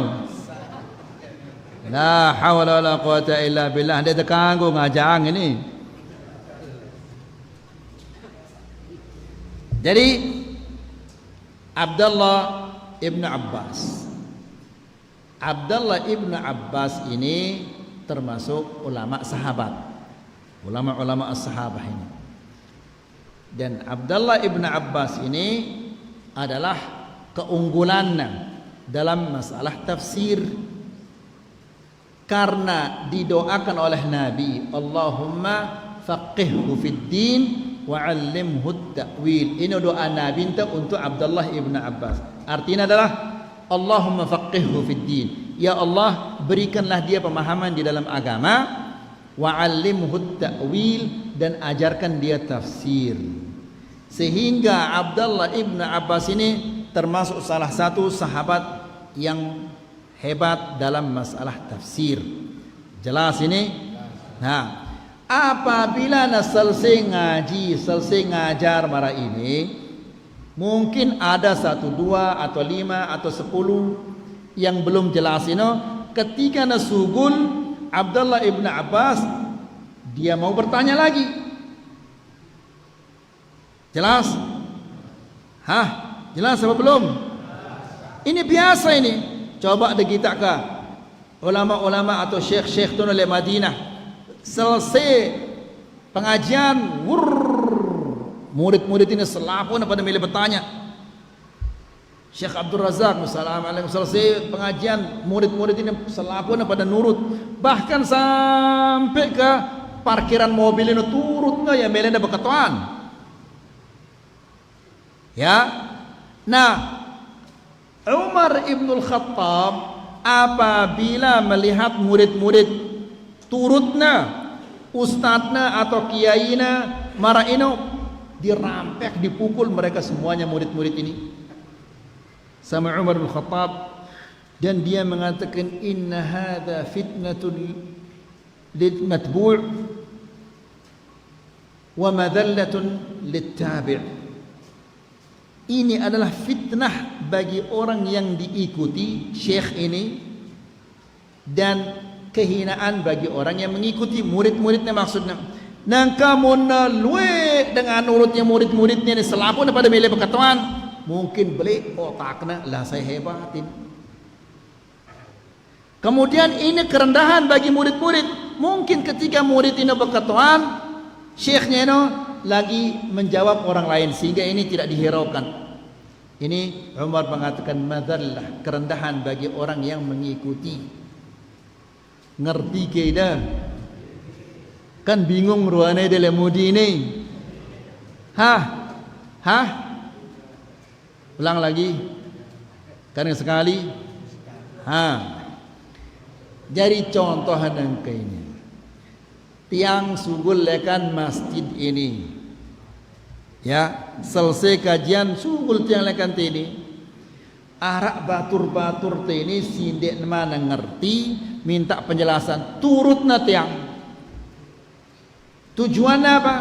La hawla wala quwata illa billah. Dia terkanggu ngajaan ini. Jadi Abdullah ibn Abbas ini termasuk ulama sahabat, ulama as-sahabah ini. Dan Abdullah ibn Abbas ini adalah keunggulannya dalam masalah tafsir, karena didoakan oleh Nabi, Allahumma faqihhu fid din wa'allimhu ta'wil. Ini doa Nabi untuk Abdullah ibn Abbas. Artinya adalah Allahumma faqihhu fid din. Ya Allah, berikanlah dia pemahaman di dalam agama, wa'allimhu ta'wil, dan ajarkan dia tafsir. Sehingga Abdullah ibn Abbas ini termasuk salah satu sahabat yang hebat dalam masalah tafsir. Jelas ini? Nah, apabila selesai ngaji, selesai ngajar mara ini, mungkin ada 1, 2 atau 5 atau 10 yang belum jelas ini. Ketika nasugul Abdullah ibn Abbas, dia mau bertanya lagi. Jelas? Jelas apa belum? Ini biasa ini. Coba kita ke ulama-ulama atau syekh-syekh tu oleh Madinah. Selesai pengajian, murid-murid ini selapun pada milih bertanya. Syekh Abdul Razak assalamualaikum, selesai pengajian, murid-murid ini selapun pada nurut. Bahkan sampai ke parkiran mobil ini turutnya ya melenda berketuan. Ya. Nah, Umar Ibnul Khattab apabila melihat murid-murid turutnya, ustadznya atau kiainya marah ini, dirampek, dipukul mereka semuanya murid-murid ini sama Umar bin Khattab, dan dia mengatakan inna hadza fitnatul lil matbu' wa madhallatun littabi'. Ini adalah fitnah bagi orang yang diikuti syekh ini, dan kehinaan bagi orang yang mengikuti murid-muridnya. Maksudnya nang kamu luwe dengan nurutnya murid-muridnya ni selapun pada milih perkataan, mungkin beli otaknya lah saya hebatin. Kemudian ini kerendahan bagi murid-murid. Mungkin ketika murid ini berkatakan, syekhnya ini lagi menjawab orang lain, sehingga ini tidak dihiraukan. Ini Umar mengatakan madhallah, kerendahan bagi orang yang mengikuti. Ngerti ke kan bingung ruane dalam mudi ini. Ulang lagi. Karena sekali. Jadi contoh yang ke ini. Tiang sugul lekan masjid ini. Ya, selesai kajian sugul tiang lekan ini. Arak batur-batur ini sindek mana ngerti, minta penjelasan, turut na tiang. Tujuannya apa?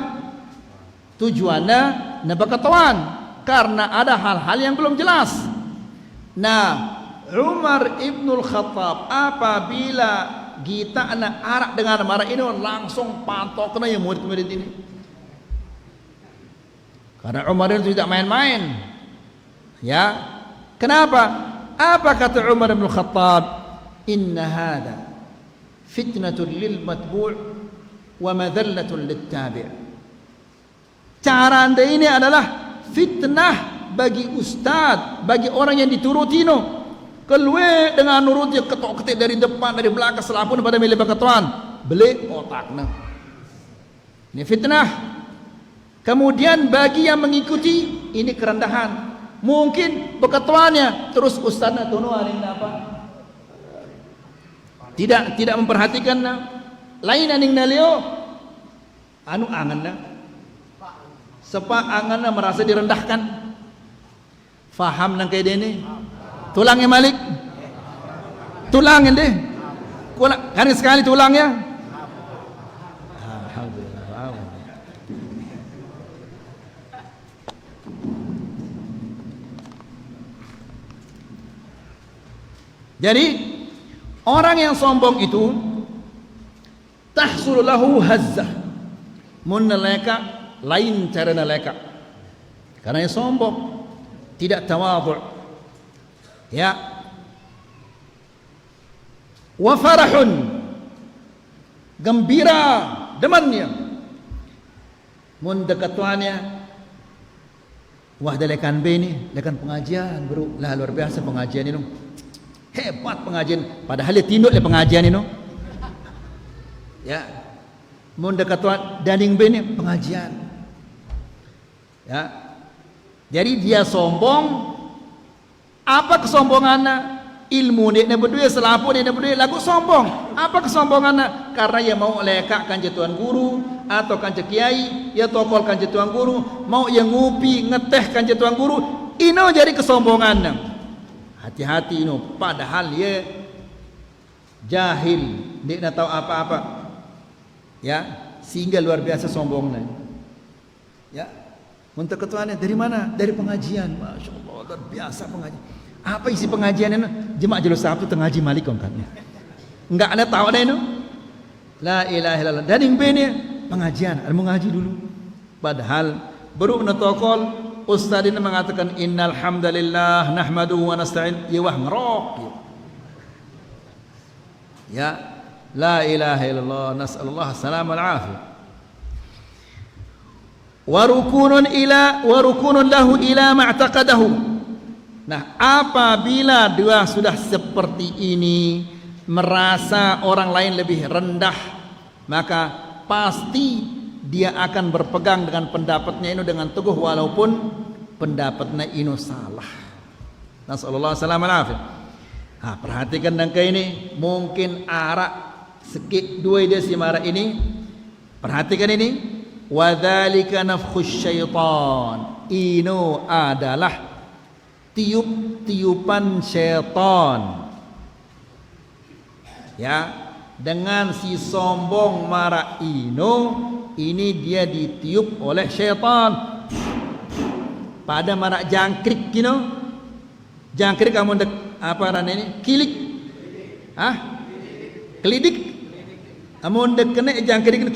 Tujuannya nebakatawan, karena ada hal-hal yang belum jelas. Nah, Umar ibnul Khattab apabila kita anak arak dengan marah ini langsung pantoknya yang murid-murid ini. Karena Umar itu tidak main-main. Ya, kenapa? Apa kata Umar ibnul Khattab? Inna hada fitnatun lil matbu' wa madhallatun littabi'. Cara anda ini adalah fitnah bagi ustaz, bagi orang yang diturutino. Keluar dengan nurutnya ketok-ketik dari depan, dari belakang, selapun pada milih bakatuan, beli otaknya. Ini fitnah. Kemudian bagi yang mengikuti, ini kerendahan. Mungkin bakatuannya terus ustaznya tuno aning apa? Tidak memperhatikan lain aning nalio anu anganna. Sepa anganna merasa direndahkan. Faham nang kayak ini? Tulangnya Malik, tulangin deh, kan sekali tulangnya. Alhamdulillah. Jadi orang yang sombong itu tahsul lahu hazzah, mun naleka lain cara naleka, karena yang sombong tidak tawadhu'. Ya, wa farahun, gembira demannya, mun dekatuannya, wah dalekan bini, lekan pengajian bro, lah luar biasa pengajian ini, hebat pengajian, padahal dia tinduk le pengajian ini, ya, mun dekatuan daning bini pengajian, ya, jadi dia sombong. Apa kesombongannya? Ilmu dia berdua, selapu dia berdua lagu sombong. Apa kesombongannya? Karena ia mau lekak kanjeng tuan guru atau kanjeng kiai, ia tokol kanjeng tuan guru, mau ia ngupi ngeteh kanjeng tuan guru. Ino jadi kesombongannya. Hati-hati ino, padahal ia jahil, dia tidak tahu apa-apa. Ya, sehingga luar biasa sombongnya. Ya, untuk ketuanya dari mana? Dari pengajian. Masya Allah, luar biasa pengajian. Apa isi pengajian ini? Jemaah Jalur Sabtu tengah haji Malik kan? Enggak ada tahu ada itu. La ilaha illallah. Dan yang benar pengajian, ada mengaji dulu. Padahal baru menotokol ustaz ini mengatakan innal hamdalillah nahmaduhu wa nasta'in. Ya wah ngerok. Ya, la ilaha illallah nas'alullah salam wal afiyah. Wa rukunun lahu ila ma'taqadahu. Nah, apabila dia sudah seperti ini, merasa orang lain lebih rendah, maka pasti dia akan berpegang dengan pendapatnya ini dengan teguh walaupun pendapatnya ini salah. Nasallallahu alaihi wasallam. Nah, perhatikan nangka ini, mungkin arak sekik dua dia si marah ini. Perhatikan ini, wadzalika nafkhus syaitan. Ini adalah tiup-tiupan syaitan. Ya, dengan si sombong marah ino ini dia ditiup oleh syaitan pada marak jangkrik, you know. Jangkrik kamu apa ran ini? Kilik. Kelidik. Kamu kena jangkrik.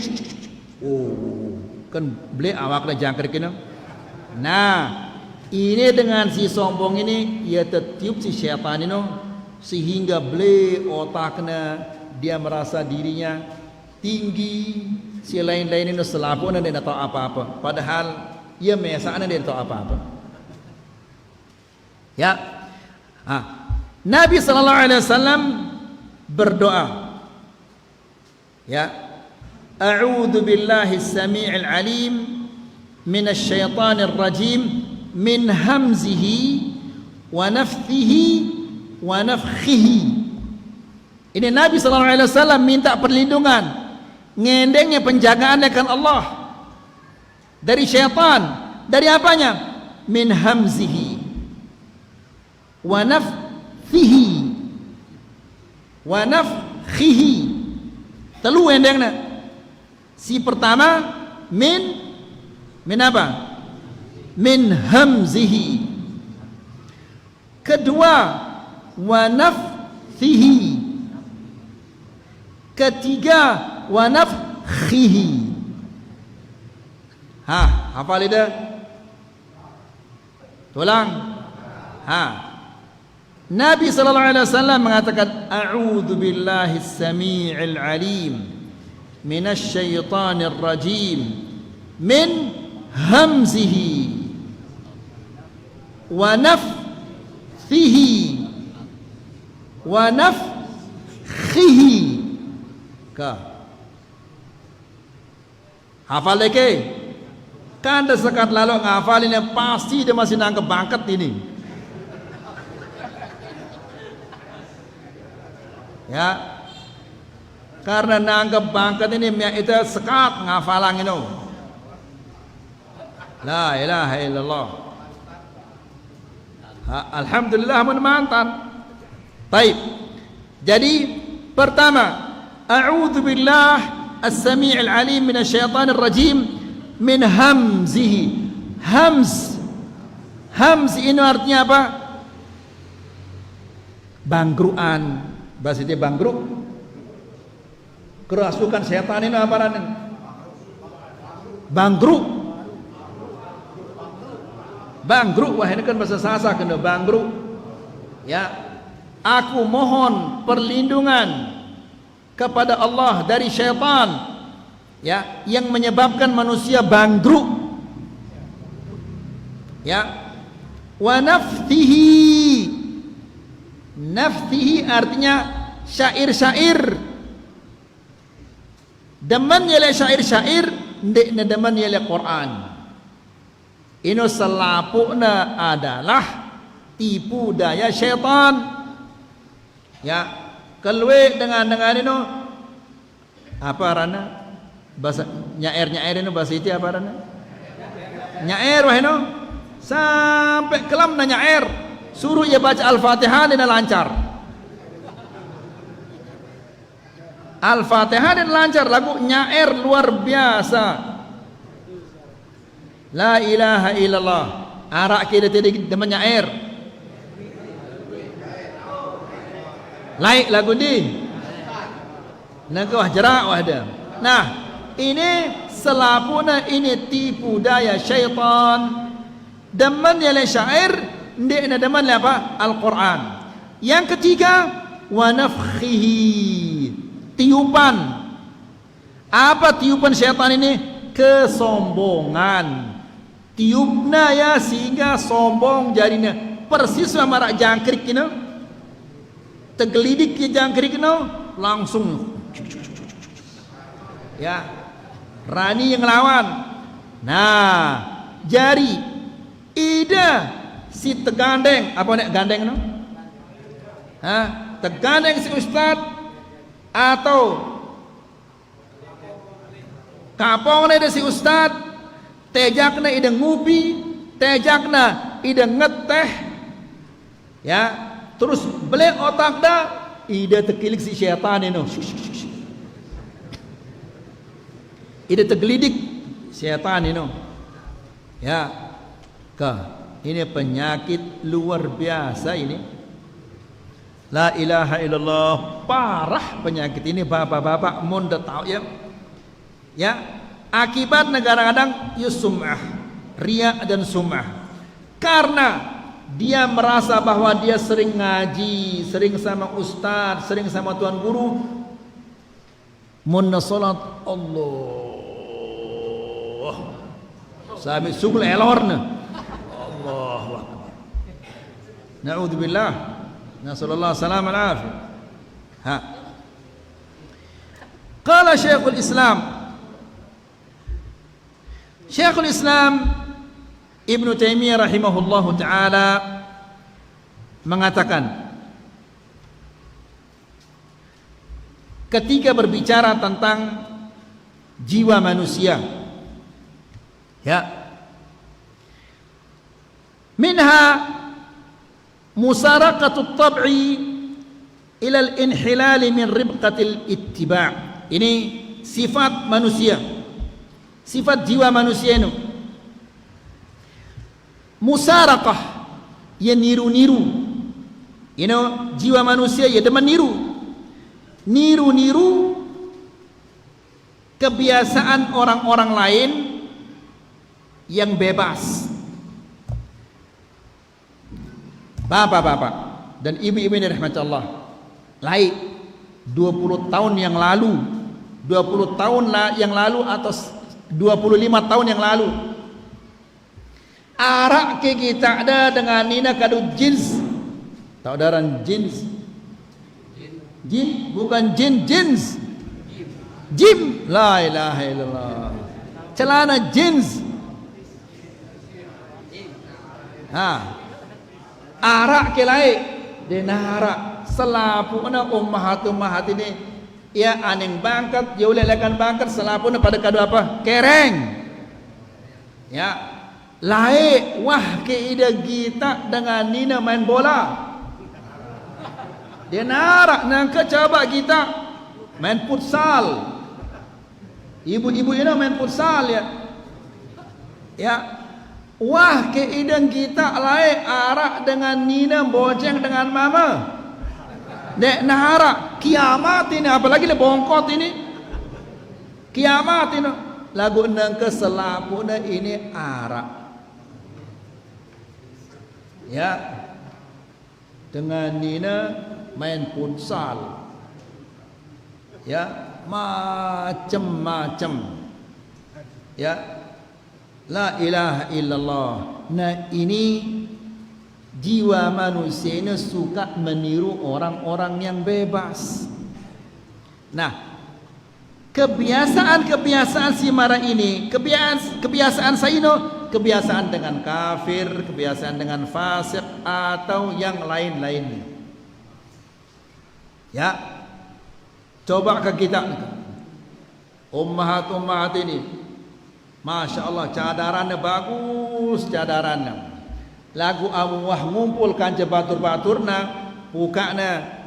Oh, kan beli awak dah jangkrik ini. Nah, ini dengan si sombong ini ia tertiup si syaitan ini, sehingga beli otaknya dia merasa dirinya tinggi, si lain-lain ini selapun dan dia tahu apa-apa. Padahal ia mesaknya dia tahu apa-apa. Ya, Nabi sallallahu alaihi wasallam berdoa, ya, a'udzu billahi as-sami'il 'alim minasy syaithanir rajim min hamzihi wa nafthihi wa nafthihi. Ini Nabi sallallahu alaihi wasallam minta perlindungan, ngendengnya penjagaan akan Allah dari syaitan. Dari apanya? Min hamzihi wa nafthihi wa nafthihi. Telu endengna. Si pertama min apa? Min hamzihi. Kedua wa nafthihi. Ketiga wa nafthihi. Hafal itu? Tulang. Nabi sallallahu alaihi wasallam mengatakan a'udzu billahi as-sami'il 'alim minasy syaithanir rajim min hamzihi wa nafthihi wa nafthihi. Hafal lagi. Kan sekat lalu ngafalin yang pasti dia masih nangkep bangket ini. Ya, karena nanggap bangkat ini itu sekat ngafalang ini. La ilaha illallah. Alhamdulillah mantan. Baik. Jadi pertama, a'udzu billah as-sami'il 'alim minasy syaithanir rajim min hamzihi. Hamz ini artinya apa? Bangkruan. Bahasa dia bangkrut. Kerasukan setan ini apa ran? Bangkrut. Bangkrut, wah ini kan bahasa Sasak kena bangkrut. Ya. Aku mohon perlindungan kepada Allah dari syaitan, ya, yang menyebabkan manusia bangkrut. Ya. Wa nafthihi. Nafthihi artinya syair-syair. Demen yele syair-syair, ndek demen yele Quran. Ino selapukna adalah tipu daya syaitan. Ya, kelwe dengan ino apa rana? Bahasa nyair ino bahasa itu apa rana? Nyair wah ino sampai kelam na nyair. Suruh ia baca Al-Fatihah dan lancar. Al-Fatihah dan lancar, lagu nyair luar biasa. La ilaha illallah. Arak kita tidak demen nyair. Laik lagu di. Nak jerak wahda. Nah, ini selapuna ini tipu daya syaitan. Demen yale syair. Ndek na deman apa? Al-Quran. Yang ketiga wa nafkhihi, tiupan. Apa tiupan syaitan ini? Kesombongan. Tiupna ya sehingga sombong jadinya. Persis sama rak jangkrik ini. Tegelidik ke jangkrik ini langsung. Ya. Rani yang lawan. Nah, jari ida si tegandeng, apa nek gandeng no? Tegandeng si ustad atau kapong nek si ustad, tejakna ida ngupi, tejakna ida ngeteh, ya, terus beli otak dah, ida tekilik si syaitan ini. Ida tergelidik syaitan ini. Ya, ini penyakit luar biasa ini. La ilaha illallah, parah penyakit ini bapak-bapak mun tahu ya. Ya, akibatnya kadang-kadang yusum'ah, riya dan sum'ah. Karena dia merasa bahwa dia sering ngaji, sering sama ustaz, sering sama tuan guru. Mun salat Allah sampai sugul elorna. Allahu akbar. Na'udzubillah. Nasallallahu salam al-afiyah. Ha. Qala Syekhul Islam Ibn Taimiyah rahimahullahu ta'ala mengatakan, ketika berbicara tentang jiwa manusia, ya, minha musaraqatut tab'i ila al-inhilal min ribqatil ittiba'. Ini sifat manusia, sifat jiwa manusia ini. Musaraqah, ia niru-niru. Jiwa manusia ia demen niru kebiasaan orang-orang lain yang bebas. Bapak-bapak dan ibu-ibu yang dirahmati Allah, 20 tahun yang lalu, 20 tahun yang lalu atau 25 tahun yang lalu, arak ke kita ada dengan nina kadu jins. Tahu daran jins? Jin bukan jins. Jim, la ilaha illallah. Celana jins. Arak ke lain denara selapu na ummahat ini ia aneng bangkat ya ulek lekan bangkat selapu na pada kadu apa? Kereng. Ya. Laik wah ke ida kita dengan nina main bola. Dia narak nangka coba kita main futsal. Ibu-ibu ini main futsal ya. Ya. Wah ke idang kita laik arak dengan nina bojeng dengan mama. Dek narak kiamat ini, apalagi le bongkot ini. Kiamat ini. Lagu nangka selapu ini arak. Ya, dengan nina main futsal, ya, macam-macam, ya, la ilaha illallah. Nah ini jiwa manusia ini suka meniru orang-orang yang bebas. Nah, kebiasaan si mara ini, kebiasaan Saino, kebiasaan dengan kafir, kebiasaan dengan fasik atau yang lain-lainnya. Ya, coba ke kita, ummahat ini, masya Allah cadarannya bagus, cadarannya. Lagu awah ngumpulkan batur-baturna, bukana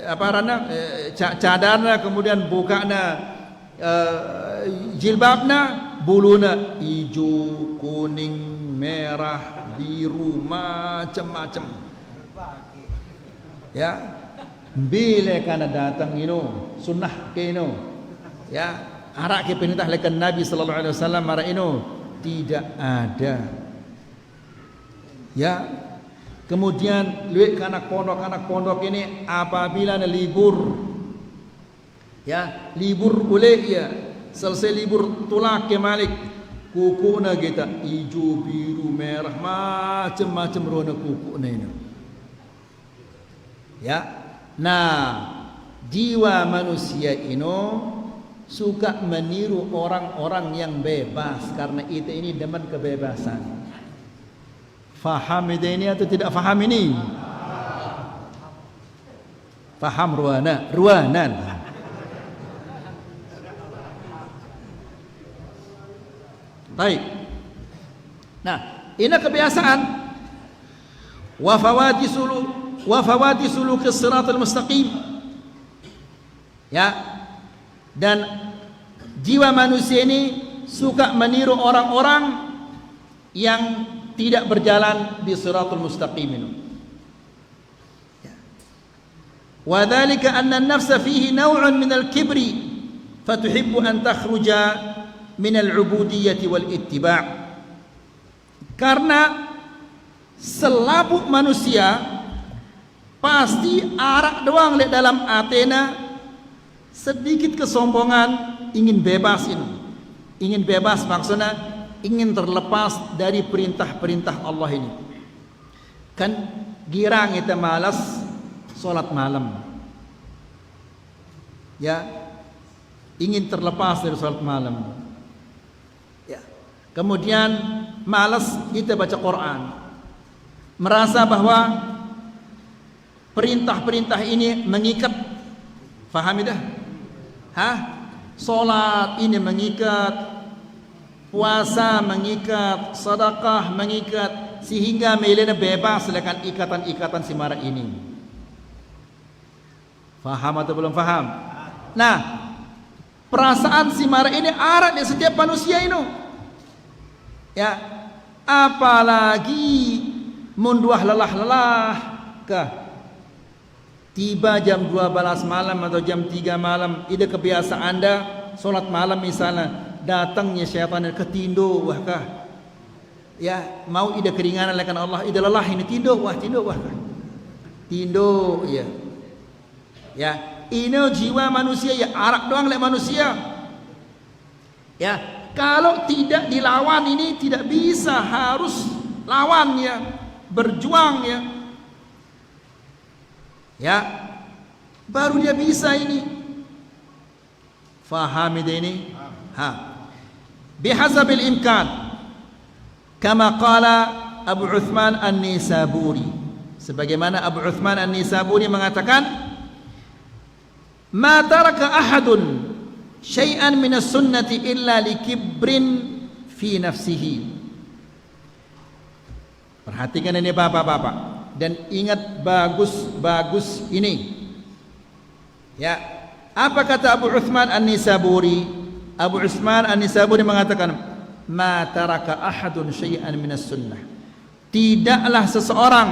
apa rana cadarna, kemudian bukana jilbabna, buluna hijau, kuning, merah, biru, macam-macam. Ya, bila kana datang sunnah ke ya, arak ke perintah lekan Nabi sallallahu alaihi wasallam mara tidak ada. Ya, kemudian luik anak pondok ini apabila libur, ya, libur boleh ya. Selesai libur tulak ke Malik, kuku na kita hijau, biru, merah, macam-macam warna kuku na ini. Ya, nah jiwa manusia ini suka meniru orang-orang yang bebas karena itu ini demen kebebasan. Faham ini atau tidak faham ini? Faham ruanan. Baik. Nah, ini kebiasaan wa fawati suluk as-siratal mustaqim. Ya. Dan jiwa manusia ini suka meniru orang-orang yang tidak berjalan di siratul mustaqim ini. Wa dzalika anna an-nafsa fihi naw'un min al-kibri fatuhibbu an takhruja min al-'ubudiyyah wal ittiba'. Karena selaput manusia pasti arak doang lihat dalam atena sedikit kesombongan, ingin bebas ini. Ingin bebas maksudnya ingin terlepas dari perintah-perintah Allah ini. Kan girang kita malas solat malam. Ya, ingin terlepas dari solat malam. Ya. Kemudian malas kita baca Quran. Merasa bahwa perintah-perintah ini mengikat. Faham dah? Hah? Solat ini mengikat, puasa mengikat, sedekah mengikat, sehingga melena bebas dengan ikatan-ikatan si mara ini. Faham atau belum faham? Nah, perasaan si mara ini ada di setiap manusia ini. Ya, apalagi munduah lelah-lelah kah? Tiba jam 12 malam atau jam 3 malam, ide kebiasaan Anda solat malam misalnya, datangnya syaitan ketindo wah kah? Ya, mau ide keringanan lekan Allah, ide lelah ini tindo wah kah? Tindo ya. Ya, ini jiwa manusia ya, arak doang lek manusia. Ya, kalau tidak dilawan ini tidak bisa, harus lawan ya, berjuang ya. Ya, baru dia bisa ini. Faham ini? Ha. Bihasabil imkan. Kama qala Abu Uthman An-Nisaburi. Sebagaimana Abu Uthman An-Nisaburi mengatakan, "Ma taraka ahadun syai'an min as-sunnati illa likibrin fi nafsihi." Perhatikan ini Bapak-bapak. Dan ingat bagus-bagus ini. Ya, apa kata Abu Uthman An-Nisaburi? Abu Uthman An-Nisaburi mengatakan, "Ma taraka ahadun syai'an minas sunnah." Tidaklah seseorang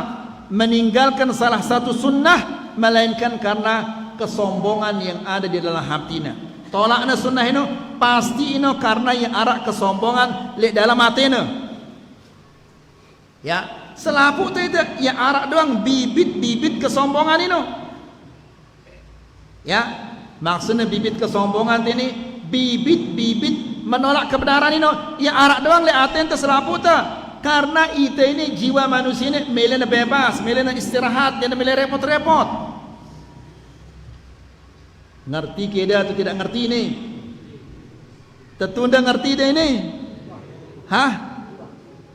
meninggalkan salah satu sunnah melainkan karena kesombongan yang ada di dalam hatinya. Tolakna sunnah ini pasti ini karena yang arak kesombongan di dalam hatinya. Ya, selaput itu ya arak doang bibit-bibit kesombongan ini. Ya, maksudnya bibit kesombongan ini bibit-bibit menolak kebenaran ini. Ya arak doang le aten terselaput karena itu ini jiwa manusia ini melena bebas, melena istirahat, dan melena repot-repot. Ngerti keda atau tidak ngerti ini? Tertunda ngerti deh ini? Hah?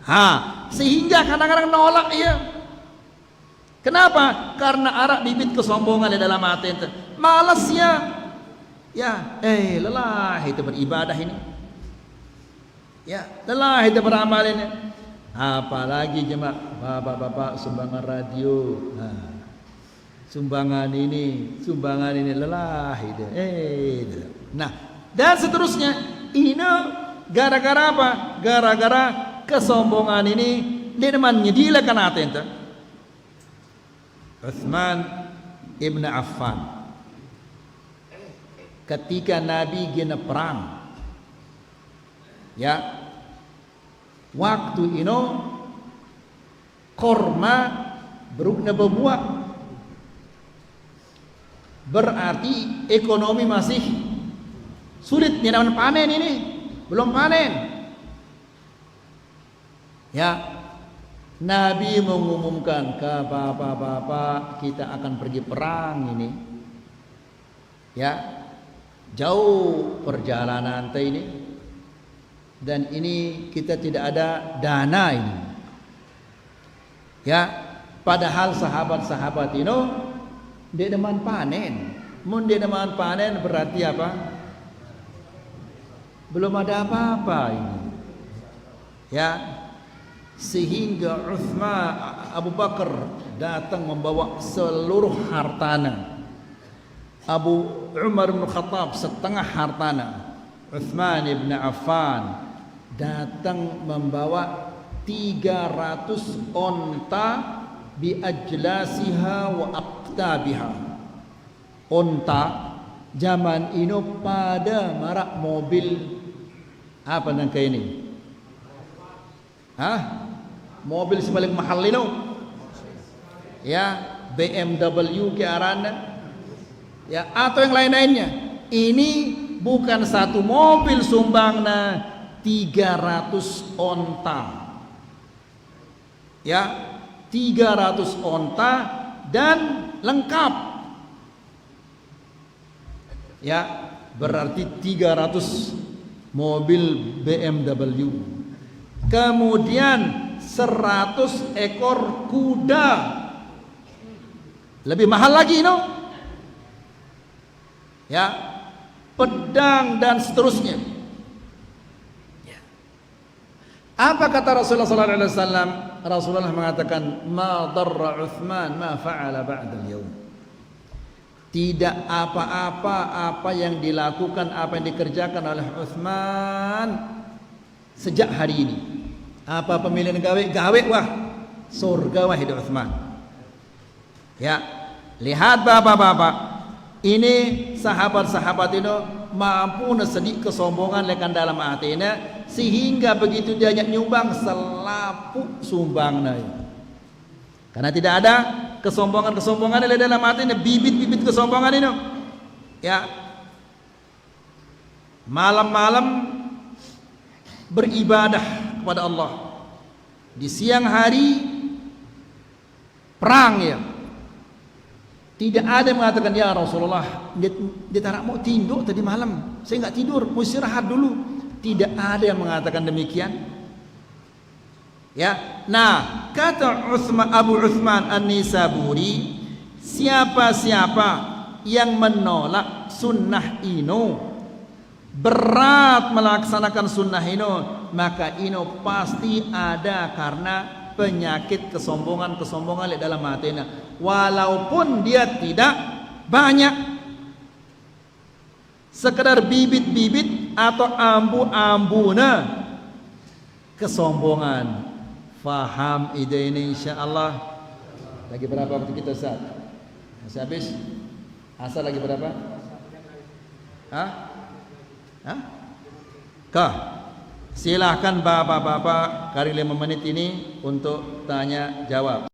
Ha, sehingga kadang-kadang nolak ya. Kenapa? Karena arak bibit kesombongan di dalam hati itu. Malas ya. Ya, lelah itu beribadah ini. Ya, lelah itu beramal ini. Apalagi jemaah bapak-bapak sumbangan radio. Sumbangan ini lelah itu. Nah, dan seterusnya. Ini gara-gara apa? Gara-gara kesombongan ini dia menyediakan hati itu. Uthman ibn Affan ketika Nabi gena perang, ya, waktu itu korma berukna berbuah, berarti ekonomi masih sulit, tidak panen ini, belum panen. Ya, Nabi mengumumkan ke bapak-bapak kita akan pergi perang ini. Ya, jauh perjalanan ini, dan ini kita tidak ada dana ini. Ya, padahal sahabat-sahabat ini dia deman panen. Mun dia deman panen berarti apa? Belum ada apa-apa ini. Ya, sehingga Uthman Abu Bakar datang membawa seluruh hartana. Abu Umar bin Khattab setengah hartana. Uthman ibn Affan datang membawa 300 onta bi ajlasiha wa aqtabiha. Onta zaman ini pada marak mobil apa nangka ini? Mobil si paling mahal ini, ya BMW ke arana, ya atau yang lain-lainnya. Ini bukan satu mobil sumbangna 300 onta, ya 300 onta dan lengkap, ya berarti 300 mobil BMW. Kemudian 100 ekor kuda, lebih mahal lagi no, ya pedang dan seterusnya. Apa kata Rasulullah sallallahu alaihi wasallam? Rasulullah mengatakan, "Ma darra Uthman ma fa'ala ba'da al-yawm." Tidak apa-apa yang dilakukan, apa yang dikerjakan oleh Uthman sejak hari ini. Apa pemilihan gawe wah surga wah hidup Uthman. Ya, lihat bapak-bapak, ini sahabat-sahabat ini mampu sedik kesombongan lekan dalam hatinya, sehingga begitu dia nyumbang selapuk sumbang naik. Karena tidak ada kesombongan di dalam hatinya, bibit-bibit kesombongan ini. Ya, malam-malam beribadah kepada Allah, di siang hari perang ya. Tidak ada yang mengatakan, ya Rasulullah, dia tak mau tidur tadi malam, saya nggak tidur, mau istirahat dulu. Tidak ada yang mengatakan demikian. Ya, nah kata Abu Uthman An-Nisaburi, siapa-siapa yang menolak sunnah ino, berat melaksanakan sunnah ino, maka ino pasti ada karena penyakit kesombongan di dalam hatinya, walaupun dia tidak banyak, sekedar bibit-bibit atau ambu-ambuna kesombongan. Faham ide ini insyaallah. Lagi berapa waktu kita Ustaz? Masih habis? Asal lagi berapa? Kah? Silahkan bapak-bapak kali 5 menit ini untuk tanya jawab.